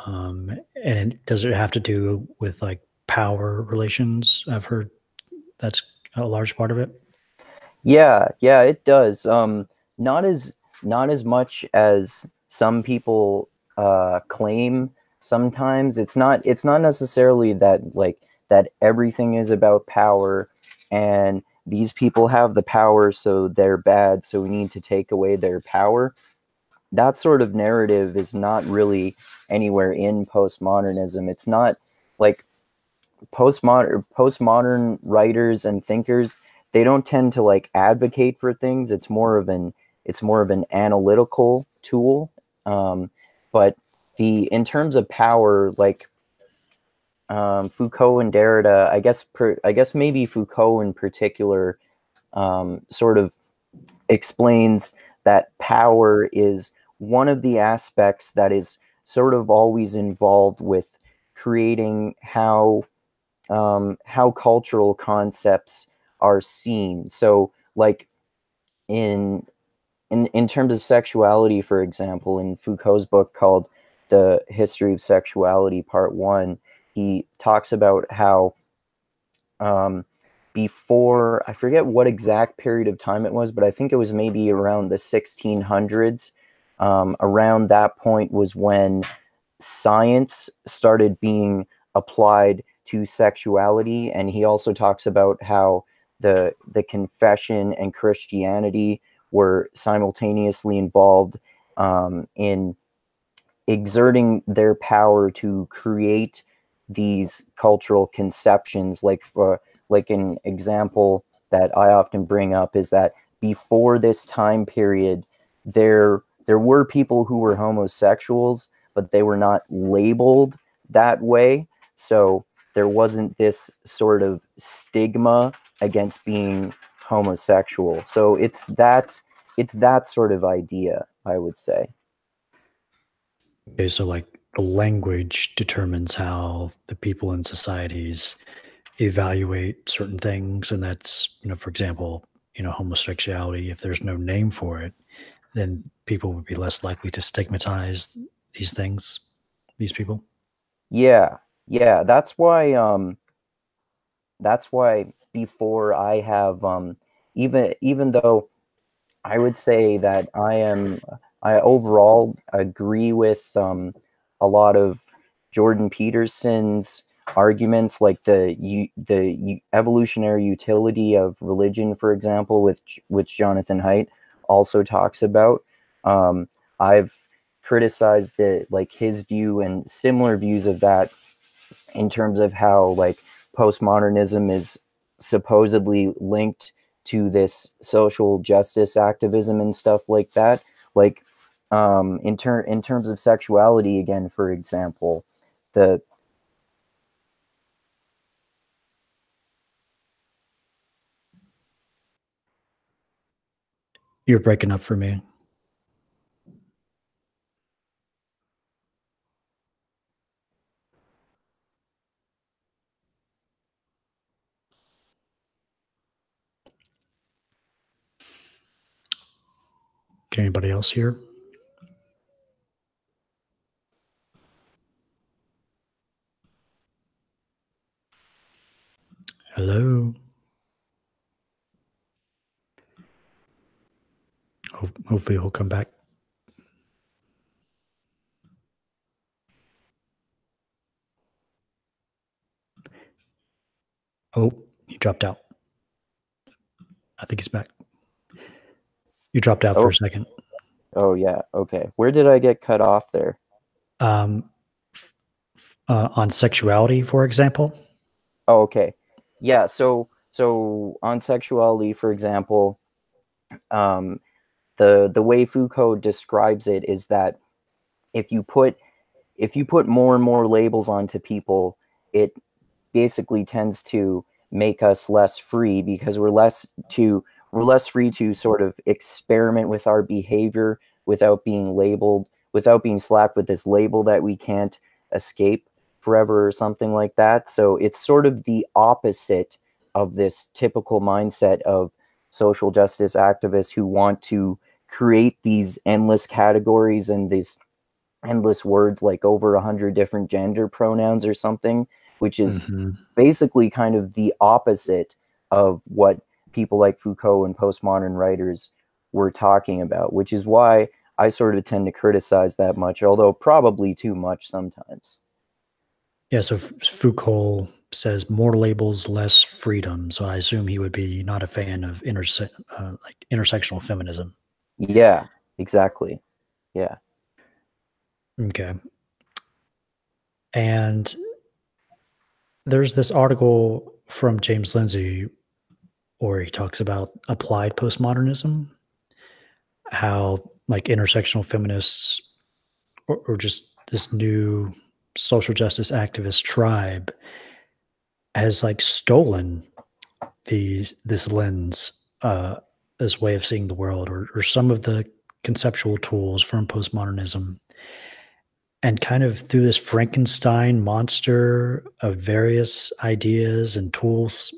And does it have to do with like power relations? I've heard that's a large part of it. Yeah, it does. Not as much as some people claim sometimes. It's not necessarily that like that everything is about power and these people have the power so they're bad, so we need to take away their power. That sort of narrative is not really anywhere in postmodernism. It's not like postmodern writers and thinkers, they don't tend to like advocate for things. It's more of an analytical tool. But in terms of power, like Foucault and Derrida, I guess maybe Foucault in particular, sort of explains that power is one of the aspects that is sort of always involved with creating how cultural concepts are seen. So, like in terms of sexuality, for example, in Foucault's book called The History of Sexuality, Part 1, he talks about how before, I forget what exact period of time it was, but I think it was maybe around the 1600s. Around that point was when science started being applied to sexuality, and he also talks about how the confession and Christianity were simultaneously involved in exerting their power to create these cultural conceptions. Like an example that I often bring up is that before this time period, there were people who were homosexuals, but they were not labeled that way. So there wasn't this sort of stigma against being homosexual. So it's that sort of idea, I would say. Okay, so like the language determines how the people in societies evaluate certain things, and that's, for example, homosexuality. If there's no name for it, then people would be less likely to stigmatize these people. Yeah, yeah. That's why before I have even though I would say that I overall agree with a lot of Jordan Peterson's arguments, like the evolutionary utility of religion, for example, which Jonathan Haidt also talks about. I've criticized like his view and similar views of that in terms of how like postmodernism is supposedly linked to this social justice activism and stuff like that. Like in terms of sexuality, again, for example, the You're breaking up for me. Can anybody else hear? Hello? Hopefully he'll come back. Oh, he dropped out. I think he's back. You dropped out for a second. Oh, yeah. Okay. Where did I get cut off there? On sexuality, for example. Oh, okay. Yeah. So on sexuality, for example, the way Foucault describes it is that if you put more and more labels onto people, it basically tends to make us less free, because we're less free to sort of experiment with our behavior without being labeled, without being slapped with this label that we can't escape forever or something like that. So it's sort of the opposite of this typical mindset of social justice activists who want to create these endless categories and these endless words, like over 100 different gender pronouns or something, which is basically kind of the opposite of what people like Foucault and postmodern writers were talking about, which is why I sort of tend to criticize that much, although probably too much sometimes. Yeah, so Foucault says more labels, less freedom. So I assume he would be not a fan of like intersectional feminism. Yeah, exactly. Yeah. Okay. And there's this article from James Lindsay where he talks about applied postmodernism, how like intersectional feminists or just this new social justice activist tribe has like stolen this lens, this way of seeing the world, or some of the conceptual tools from postmodernism, and kind of through this Frankenstein monster of various ideas and tools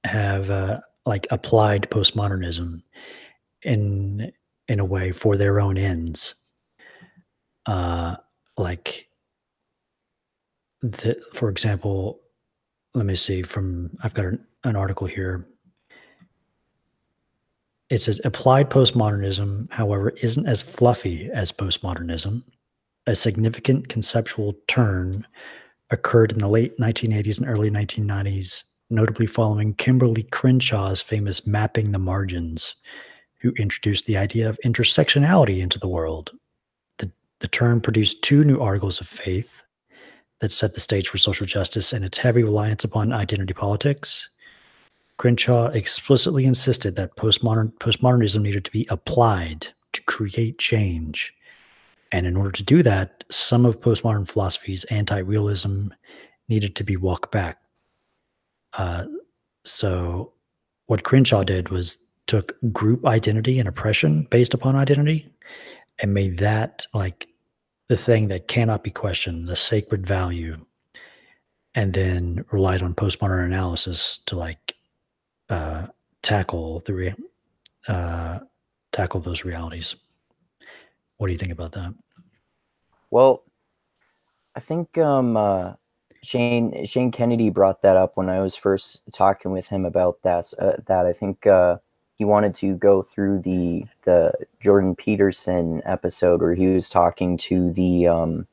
have like applied postmodernism in a way for their own ends. Like for example, let me see I've got an article here. It says applied postmodernism, however, isn't as fluffy as postmodernism. A significant conceptual turn occurred in the late 1980s and early 1990s, notably following Kimberly Crenshaw's famous Mapping the Margins, who introduced the idea of intersectionality into the world. The term produced 2 new articles of faith that set the stage for social justice and its heavy reliance upon identity politics. Crenshaw explicitly insisted that postmodernism needed to be applied to create change. And in order to do that, some of postmodern philosophy's anti-realism needed to be walked back. So what Crenshaw did was took group identity and oppression based upon identity and made that like the thing that cannot be questioned, the sacred value, and then relied on postmodern analysis to like tackle those realities. What do you think about that? Well, I think Shane Kennedy brought that up when I was first talking with him about that. I think he wanted to go through the Jordan Peterson episode where he was talking to the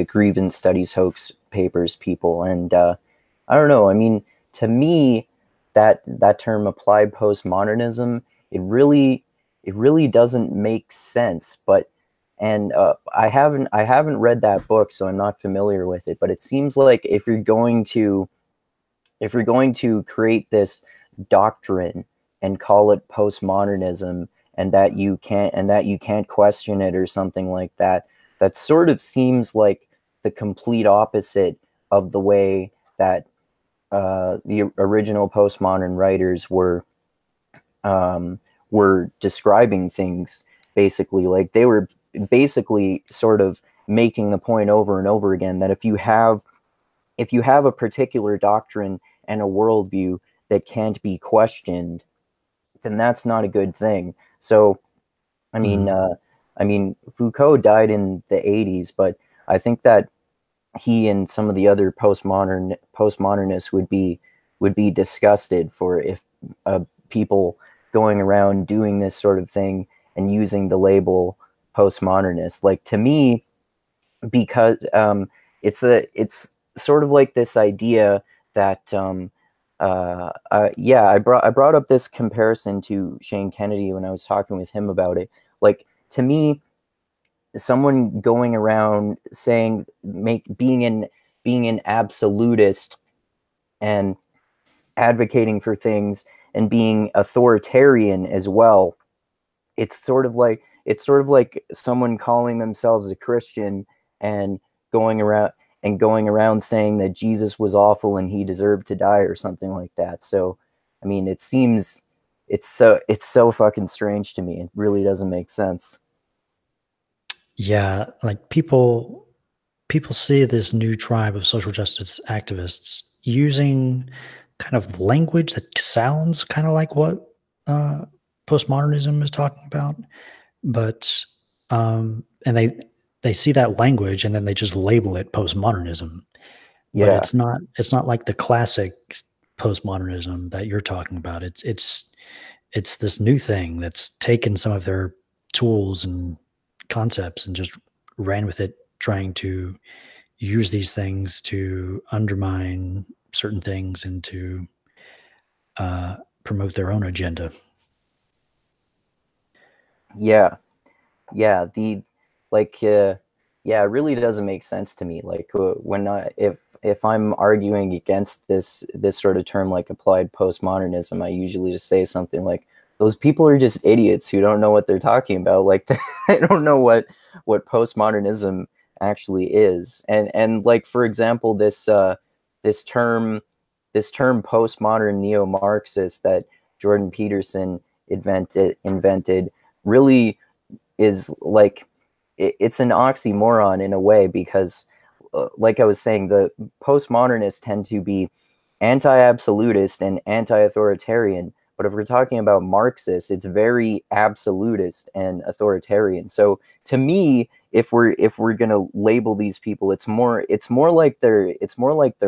Grievant Studies hoax papers people, and I don't know. I mean, to me, that term applied postmodernism, it really doesn't make sense. But I haven't read that book, so I'm not familiar with it. But it seems like if you're going to create this doctrine and call it postmodernism, and that you can't question it or something like that, that sort of seems like the complete opposite of the way that the original postmodern writers were describing things. Basically, like they were basically sort of making the point over and over again that if you have a particular doctrine and a worldview that can't be questioned, then that's not a good thing. So, I mean, Foucault died in the 80s, but I think that he and some of the other postmodernists would be disgusted for if people going around doing this sort of thing and using the label postmodernist. Like, to me, because it's sort of like this idea that I brought up this comparison to Shane Kennedy when I was talking with him about it. Like, to me, someone going around saying being an absolutist and advocating for things and being authoritarian as well, it's sort of like someone calling themselves a Christian and going around saying that Jesus was awful and he deserved to die or something like that. So, I mean, it seems it's so fucking strange to me. It really doesn't make sense. Yeah, like people see this new tribe of social justice activists using kind of language that sounds kind of like what postmodernism is talking about, but and they see that language and then they just label it postmodernism. But Yeah. it's not like the classic postmodernism that you're talking about. It's this new thing that's taken some of their tools and concepts and just ran with it, trying to use these things to undermine certain things and to promote their own agenda. Yeah. It really doesn't make sense to me. Like if I'm arguing against this sort of term like applied postmodernism, I usually just say something like, those people are just idiots who don't know what they're talking about. Like they don't know what postmodernism actually is. And like, for example, this term postmodern neo-Marxist that Jordan Peterson invented really is like, it's an oxymoron in a way, because like I was saying, the postmodernists tend to be anti-absolutist and anti-authoritarian. But if we're talking about Marxists, it's very absolutist and authoritarian. So to me, if we're gonna label these people, it's more like they're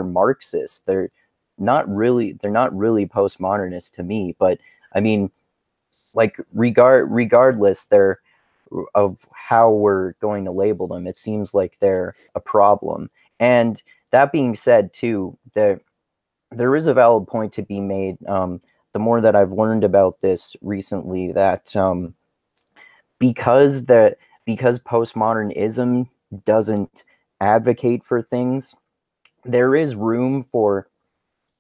Marxists. They're not really postmodernists to me. But I mean, like regardless, they're of how we're going to label them, it seems like they're a problem. And that being said, too, there is a valid point to be made. The more that I've learned about this recently, that because postmodernism doesn't advocate for things, there is room for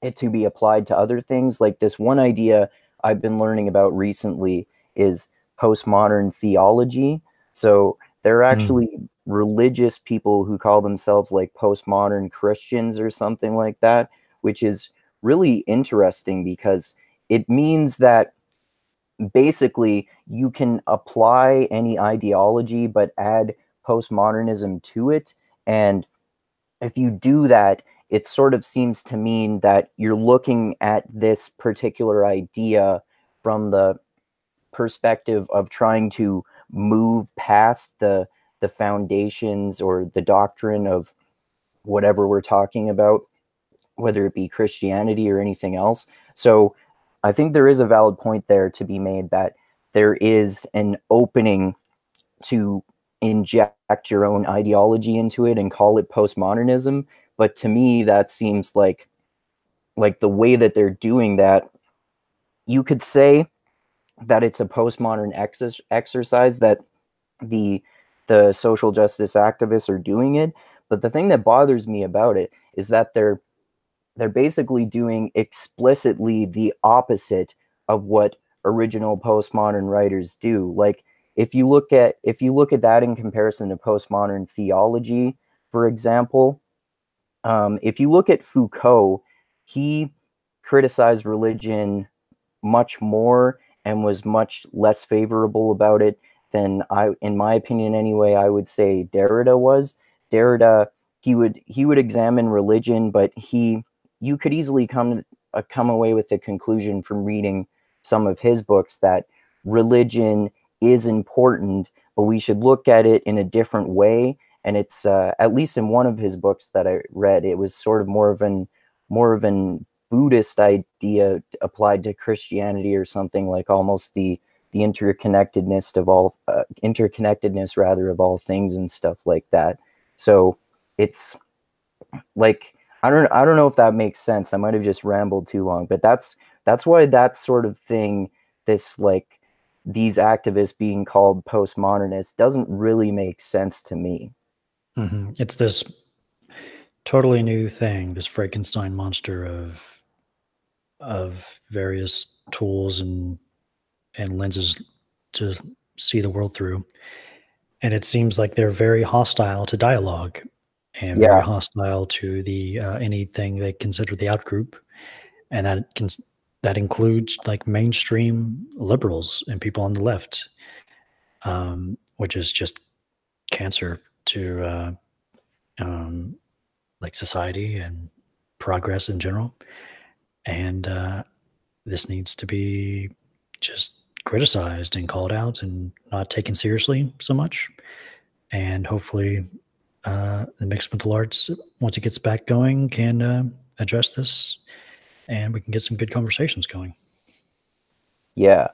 it to be applied to other things. Like this one idea I've been learning about recently is postmodern theology. So there are actually religious people who call themselves like postmodern Christians or something like that, which is really interesting because it means that basically you can apply any ideology but add postmodernism to it. And if you do that, it sort of seems to mean that you're looking at this particular idea from the perspective of trying to move past the foundations or the doctrine of whatever we're talking about, whether it be Christianity or anything else. So I think there is a valid point there to be made, that there is an opening to inject your own ideology into it and call it postmodernism. But to me, that seems like the way that they're doing that, you could say that it's a postmodern exercise, that the social justice activists are doing it. But the thing that bothers me about it is that they're basically doing explicitly the opposite of what original postmodern writers do. Like if you look at that in comparison to postmodern theology, for example, if you look at Foucault, he criticized religion much more and was much less favorable about it than in my opinion anyway, I would say Derrida was. Derrida, he would examine religion, but you could easily come away with the conclusion from reading some of his books that religion is important, but we should look at it in a different way. And it's at least in one of his books that I read, it was sort of more of an Buddhist idea applied to Christianity or something, like almost the interconnectedness of all of all things and stuff like that. So it's like, I don't know if that makes sense. I might have just rambled too long, but that's why that sort of thing, this like these activists being called postmodernists, doesn't really make sense to me. Mm-hmm. It's this totally new thing, this Frankenstein monster of various tools and lenses to see the world through. And it seems like they're very hostile to dialogue and very hostile to the anything they consider the outgroup, and that includes like mainstream liberals and people on the left, which is just cancer to like society and progress in general. And this needs to be just criticized and called out and not taken seriously so much. And hopefully the mixed mental arts, once it gets back going, can address this and we can get some good conversations going. Yeah,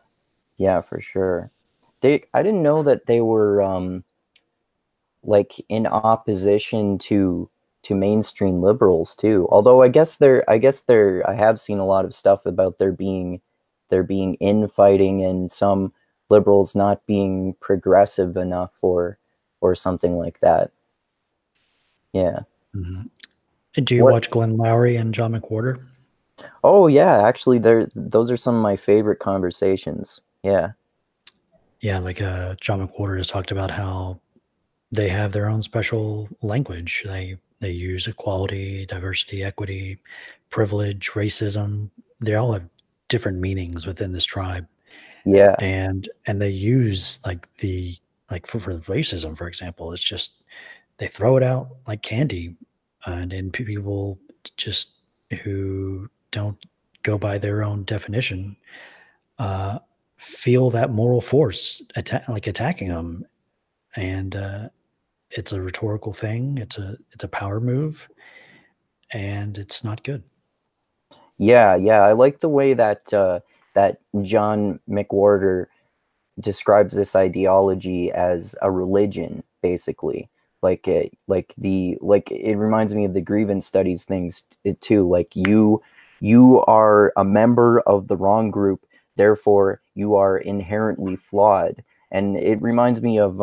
for sure. I didn't know that they were like in opposition to mainstream liberals too. Although I have seen a lot of stuff about there being infighting and some liberals not being progressive enough or something like that. Yeah. Mm-hmm. Do you watch Glenn Lowry and John McWhorter? Oh yeah, actually those are some of my favorite conversations. Yeah. Yeah, like John McWhorter has talked about how they have their own special language. They use equality, diversity, equity, privilege, racism. They all have different meanings within this tribe. Yeah. And they use like for racism, for example, it's just they throw it out like candy, and people just who don't go by their own definition feel that moral force attacking them, and it's a rhetorical thing. It's a power move, and it's not good. Yeah, I like the way that that John McWhorter describes this ideology as a religion, basically. Like it reminds me of the Grievant Studies things too. Like you are a member of the wrong group, therefore you are inherently flawed. And it reminds me of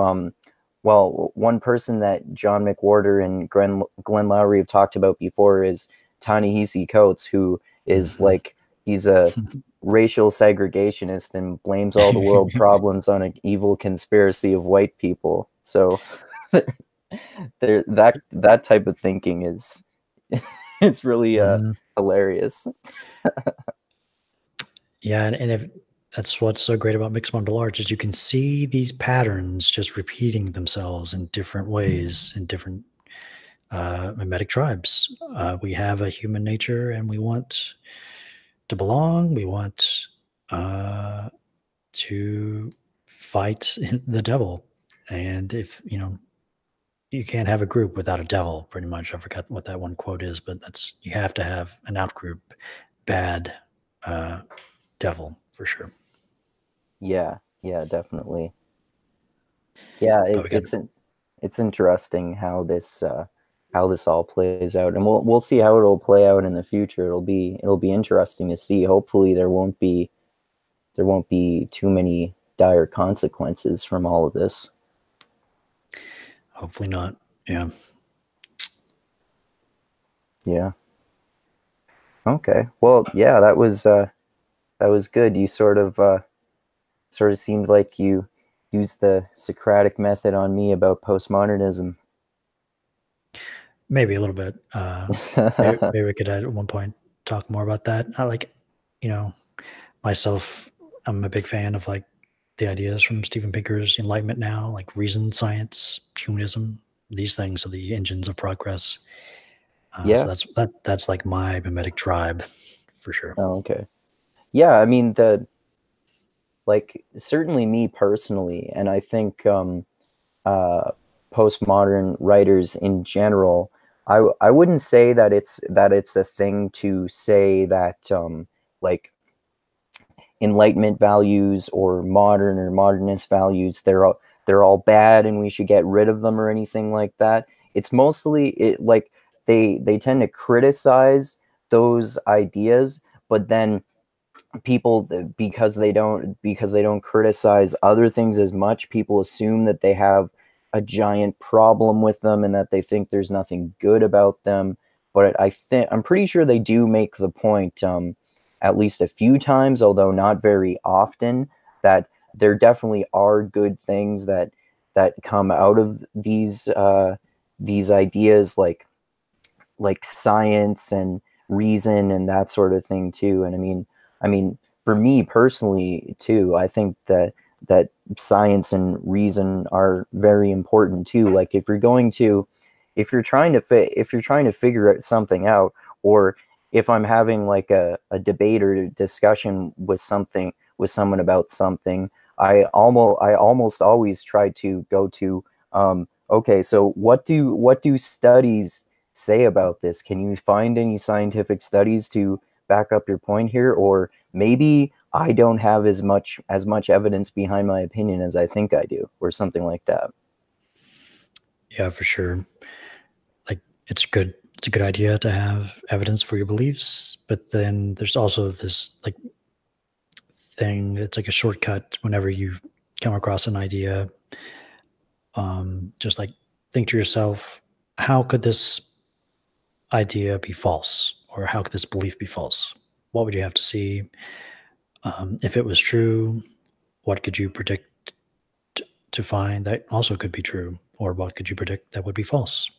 well, one person that John McWhorter and Glenn Lowry have talked about before is Ta-Nehisi Coates, who is like, he's a racial segregationist and blames all the world problems on an evil conspiracy of white people. So that type of thinking is it's really hilarious. Yeah, and if that's what's so great about mixed martial arts is you can see these patterns just repeating themselves in different ways in different mimetic tribes. We have a human nature, and we want to belong. We want to fight the devil. And if you can't have a group without a devil, pretty much. I forgot what that one quote is, but you have to have an outgroup bad devil for sure. Yeah, definitely. Yeah, it's interesting how this all plays out, and we'll see how it'll play out in the future. It'll be interesting to see. Hopefully there won't be too many dire consequences from all of this. Hopefully not. Yeah. Okay. Well, yeah, that was good. You sort of seemed like you used the Socratic method on me about postmodernism. Maybe a little bit. Maybe we could at one point talk more about that. I like, myself, I'm a big fan of like the ideas from Steven Pinker's Enlightenment Now, like reason, science, humanism. These things are the engines of progress. So that's like my mimetic tribe for sure. Oh, okay. Yeah, I mean certainly me personally, and I think postmodern writers in general, I wouldn't say that it's a thing to say that like Enlightenment values or modernist values, they're all bad and we should get rid of them or anything like that. It's mostly like they tend to criticize those ideas, but then people, because they don't criticize other things as much, people assume that they have a giant problem with them and that they think there's nothing good about them. But I'm pretty sure they do make the point at least a few times, although not very often, that there definitely are good things that come out of these ideas, like science and reason and that sort of thing too. And I mean, for me personally too, I think that science and reason are very important too. Like if you're trying to figure out something out, or if I'm having like a debate or a discussion with someone about something, I almost always try to go to okay, so what do studies say about this? Can you find any scientific studies to back up your point here? Or maybe I don't have as much evidence behind my opinion as I think I do, or something like that. Yeah, for sure. Like, it's good. It's a good idea to have evidence for your beliefs, but then there's also this like thing. It's like a shortcut whenever you come across an idea. Just like think to yourself, how could this idea be false, or how could this belief be false? What would you have to see? If it was true, what could you predict to find that also could be true, or what could you predict that would be false?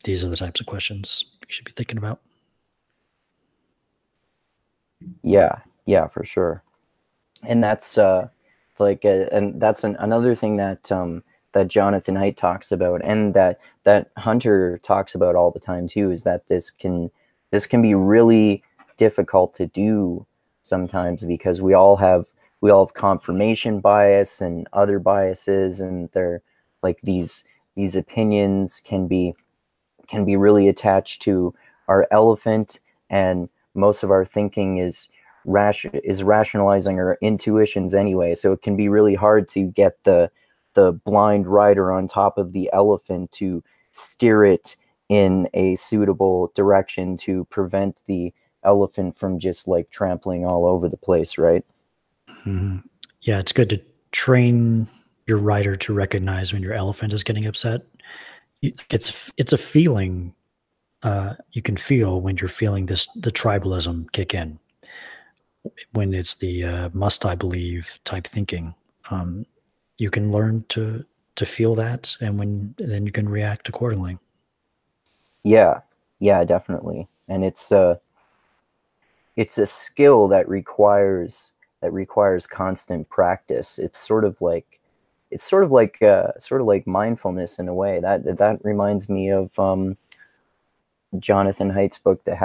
These are the types of questions you should be thinking about. Yeah, for sure. And that's and that's another thing that that Jonathan Haidt talks about, and that Hunter talks about all the time too, is that this can be really difficult to do sometimes, because we all have confirmation bias and other biases, and they're like these opinions can be really attached to our elephant, and most of our thinking is rationalizing our intuitions anyway, so it can be really hard to get the blind rider on top of the elephant to steer it in a suitable direction to prevent the elephant from just like trampling all over the place, right? Mm-hmm. Yeah, it's good to train your rider to recognize when your elephant is getting upset. It's a feeling you can feel when you're feeling the tribalism kick in, when it's the must I believe type thinking. You can learn to feel that, and then you can react accordingly. Yeah, definitely. And it's a skill that requires constant practice. It's sort of like mindfulness in a way. That reminds me of Jonathan Haidt's book, The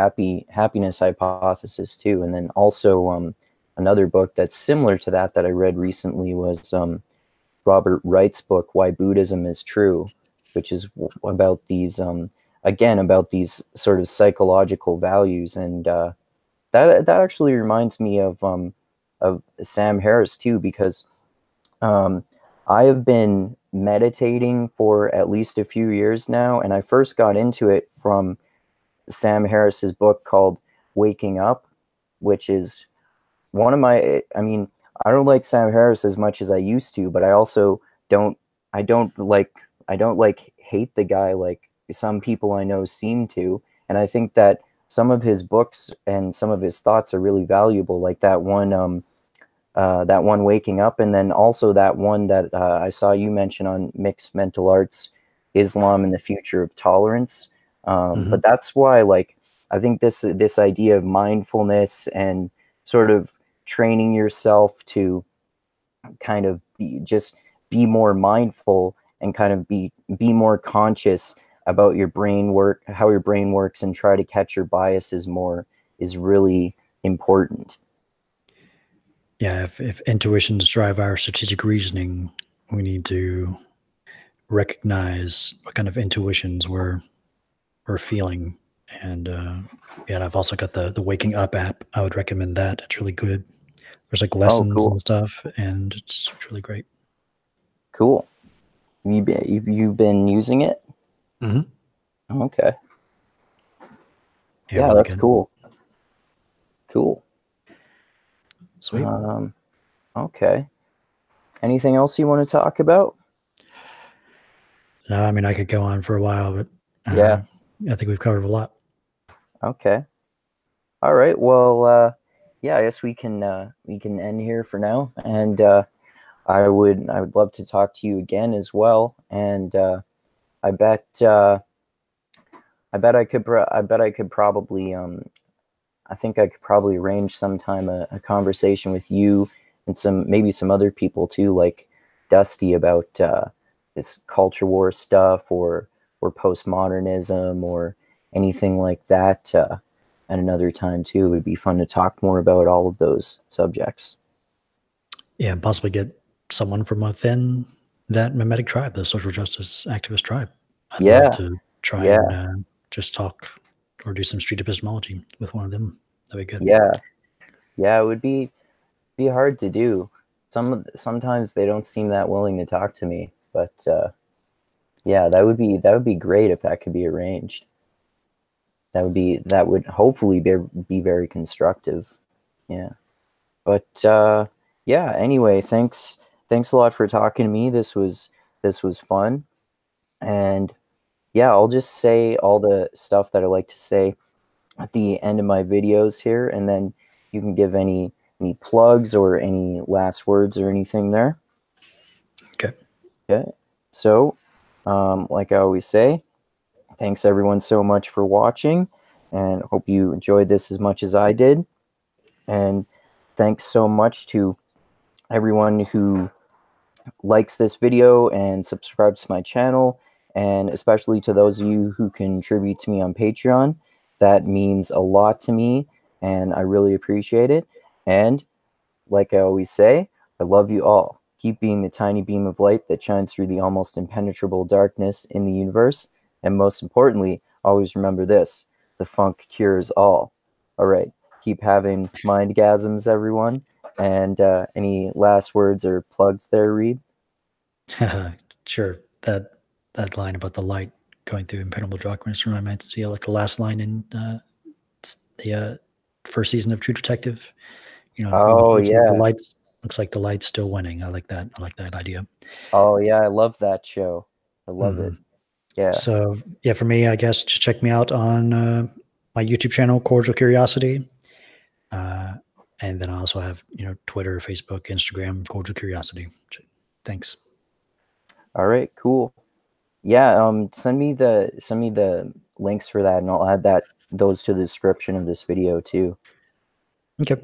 Happiness Hypothesis, too. And then also another book that's similar to that I read recently was Robert Wright's book, Why Buddhism is True, which is about these again, about these sort of psychological values. And that actually reminds me of Sam Harris too, because I have been meditating for at least a few years now, and I first got into it from Sam Harris's book called Waking Up, which is one of my, I mean, I don't like Sam Harris as much as I used to, but I also don't hate the guy like some people I know seem to. And I think that some of his books and some of his thoughts are really valuable, like that one Waking Up, and then also that one that I saw you mention on Mixed Mental Arts, Islam and the Future of Tolerance. But that's why, like, I think this idea of mindfulness and sort of training yourself to kind of be more mindful and kind of be more conscious about your brain how your brain works, and try to catch your biases more is really important. Yeah, if intuitions drive our strategic reasoning, we need to recognize what kind of intuitions we're feeling. And I've also got the Waking Up app. I would recommend that. It's really good. There's like lessons and stuff, and it's really great. Cool. You've been using it? Mm-hmm. Okay. Yeah, yeah, really that's good. Cool. Sweet. Okay. Anything else you want to talk about? No, I mean, I could go on for a while, but yeah, I think we've covered a lot. Okay. All right. Well, yeah, I guess we can end here for now, and I would love to talk to you again as well. And I bet I could probably I think I could probably arrange sometime a conversation with you and maybe some other people too, like Dusty, about this culture war stuff or postmodernism or anything like that at another time too. It would be fun to talk more about all of those subjects. Yeah, and possibly get someone from within that mimetic tribe, the social justice activist tribe. I'd love to try and just talk or do some street epistemology with one of them. That'd be good. Yeah. Yeah, it would be hard to do. Sometimes they don't seem that willing to talk to me, but yeah, that would be great if that could be arranged. That would hopefully be very constructive. Yeah. But yeah, anyway, thanks a lot for talking to me. This was fun. And yeah, I'll just say all the stuff that I like to say at the end of my videos here, and then you can give any plugs or any last words or anything there. Okay. Okay. So, like I always say, thanks everyone so much for watching, and hope you enjoyed this as much as I did. And thanks so much to everyone who likes this video and subscribes to my channel, and especially to those of you who contribute to me on Patreon. That means a lot to me, and I really appreciate it. And like I always say, I love you all. Keep being the tiny beam of light that shines through the almost impenetrable darkness in the universe. And most importantly, always remember this: the funk cures all. All right, keep having mindgasms, everyone. And any last words or plugs there, Reid? Sure. That line about the light going through impenetrable darkness reminds me of like the last line in the first season of True Detective. You know, Oh looks like the yeah. lights looks like the light's still winning. I like that. I like that idea. Oh yeah, I love that show. I love it. Mhm. Yeah. So yeah, for me, I guess just check me out on my YouTube channel, Cordial Curiosity, and then I also have Twitter, Facebook, Instagram, Cordial Curiosity. Thanks. All right, cool. Yeah, send me the links for that, and I'll add those to the description of this video too. Okay.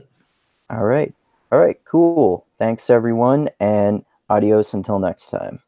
All right. All right, cool. Thanks everyone, and adios until next time.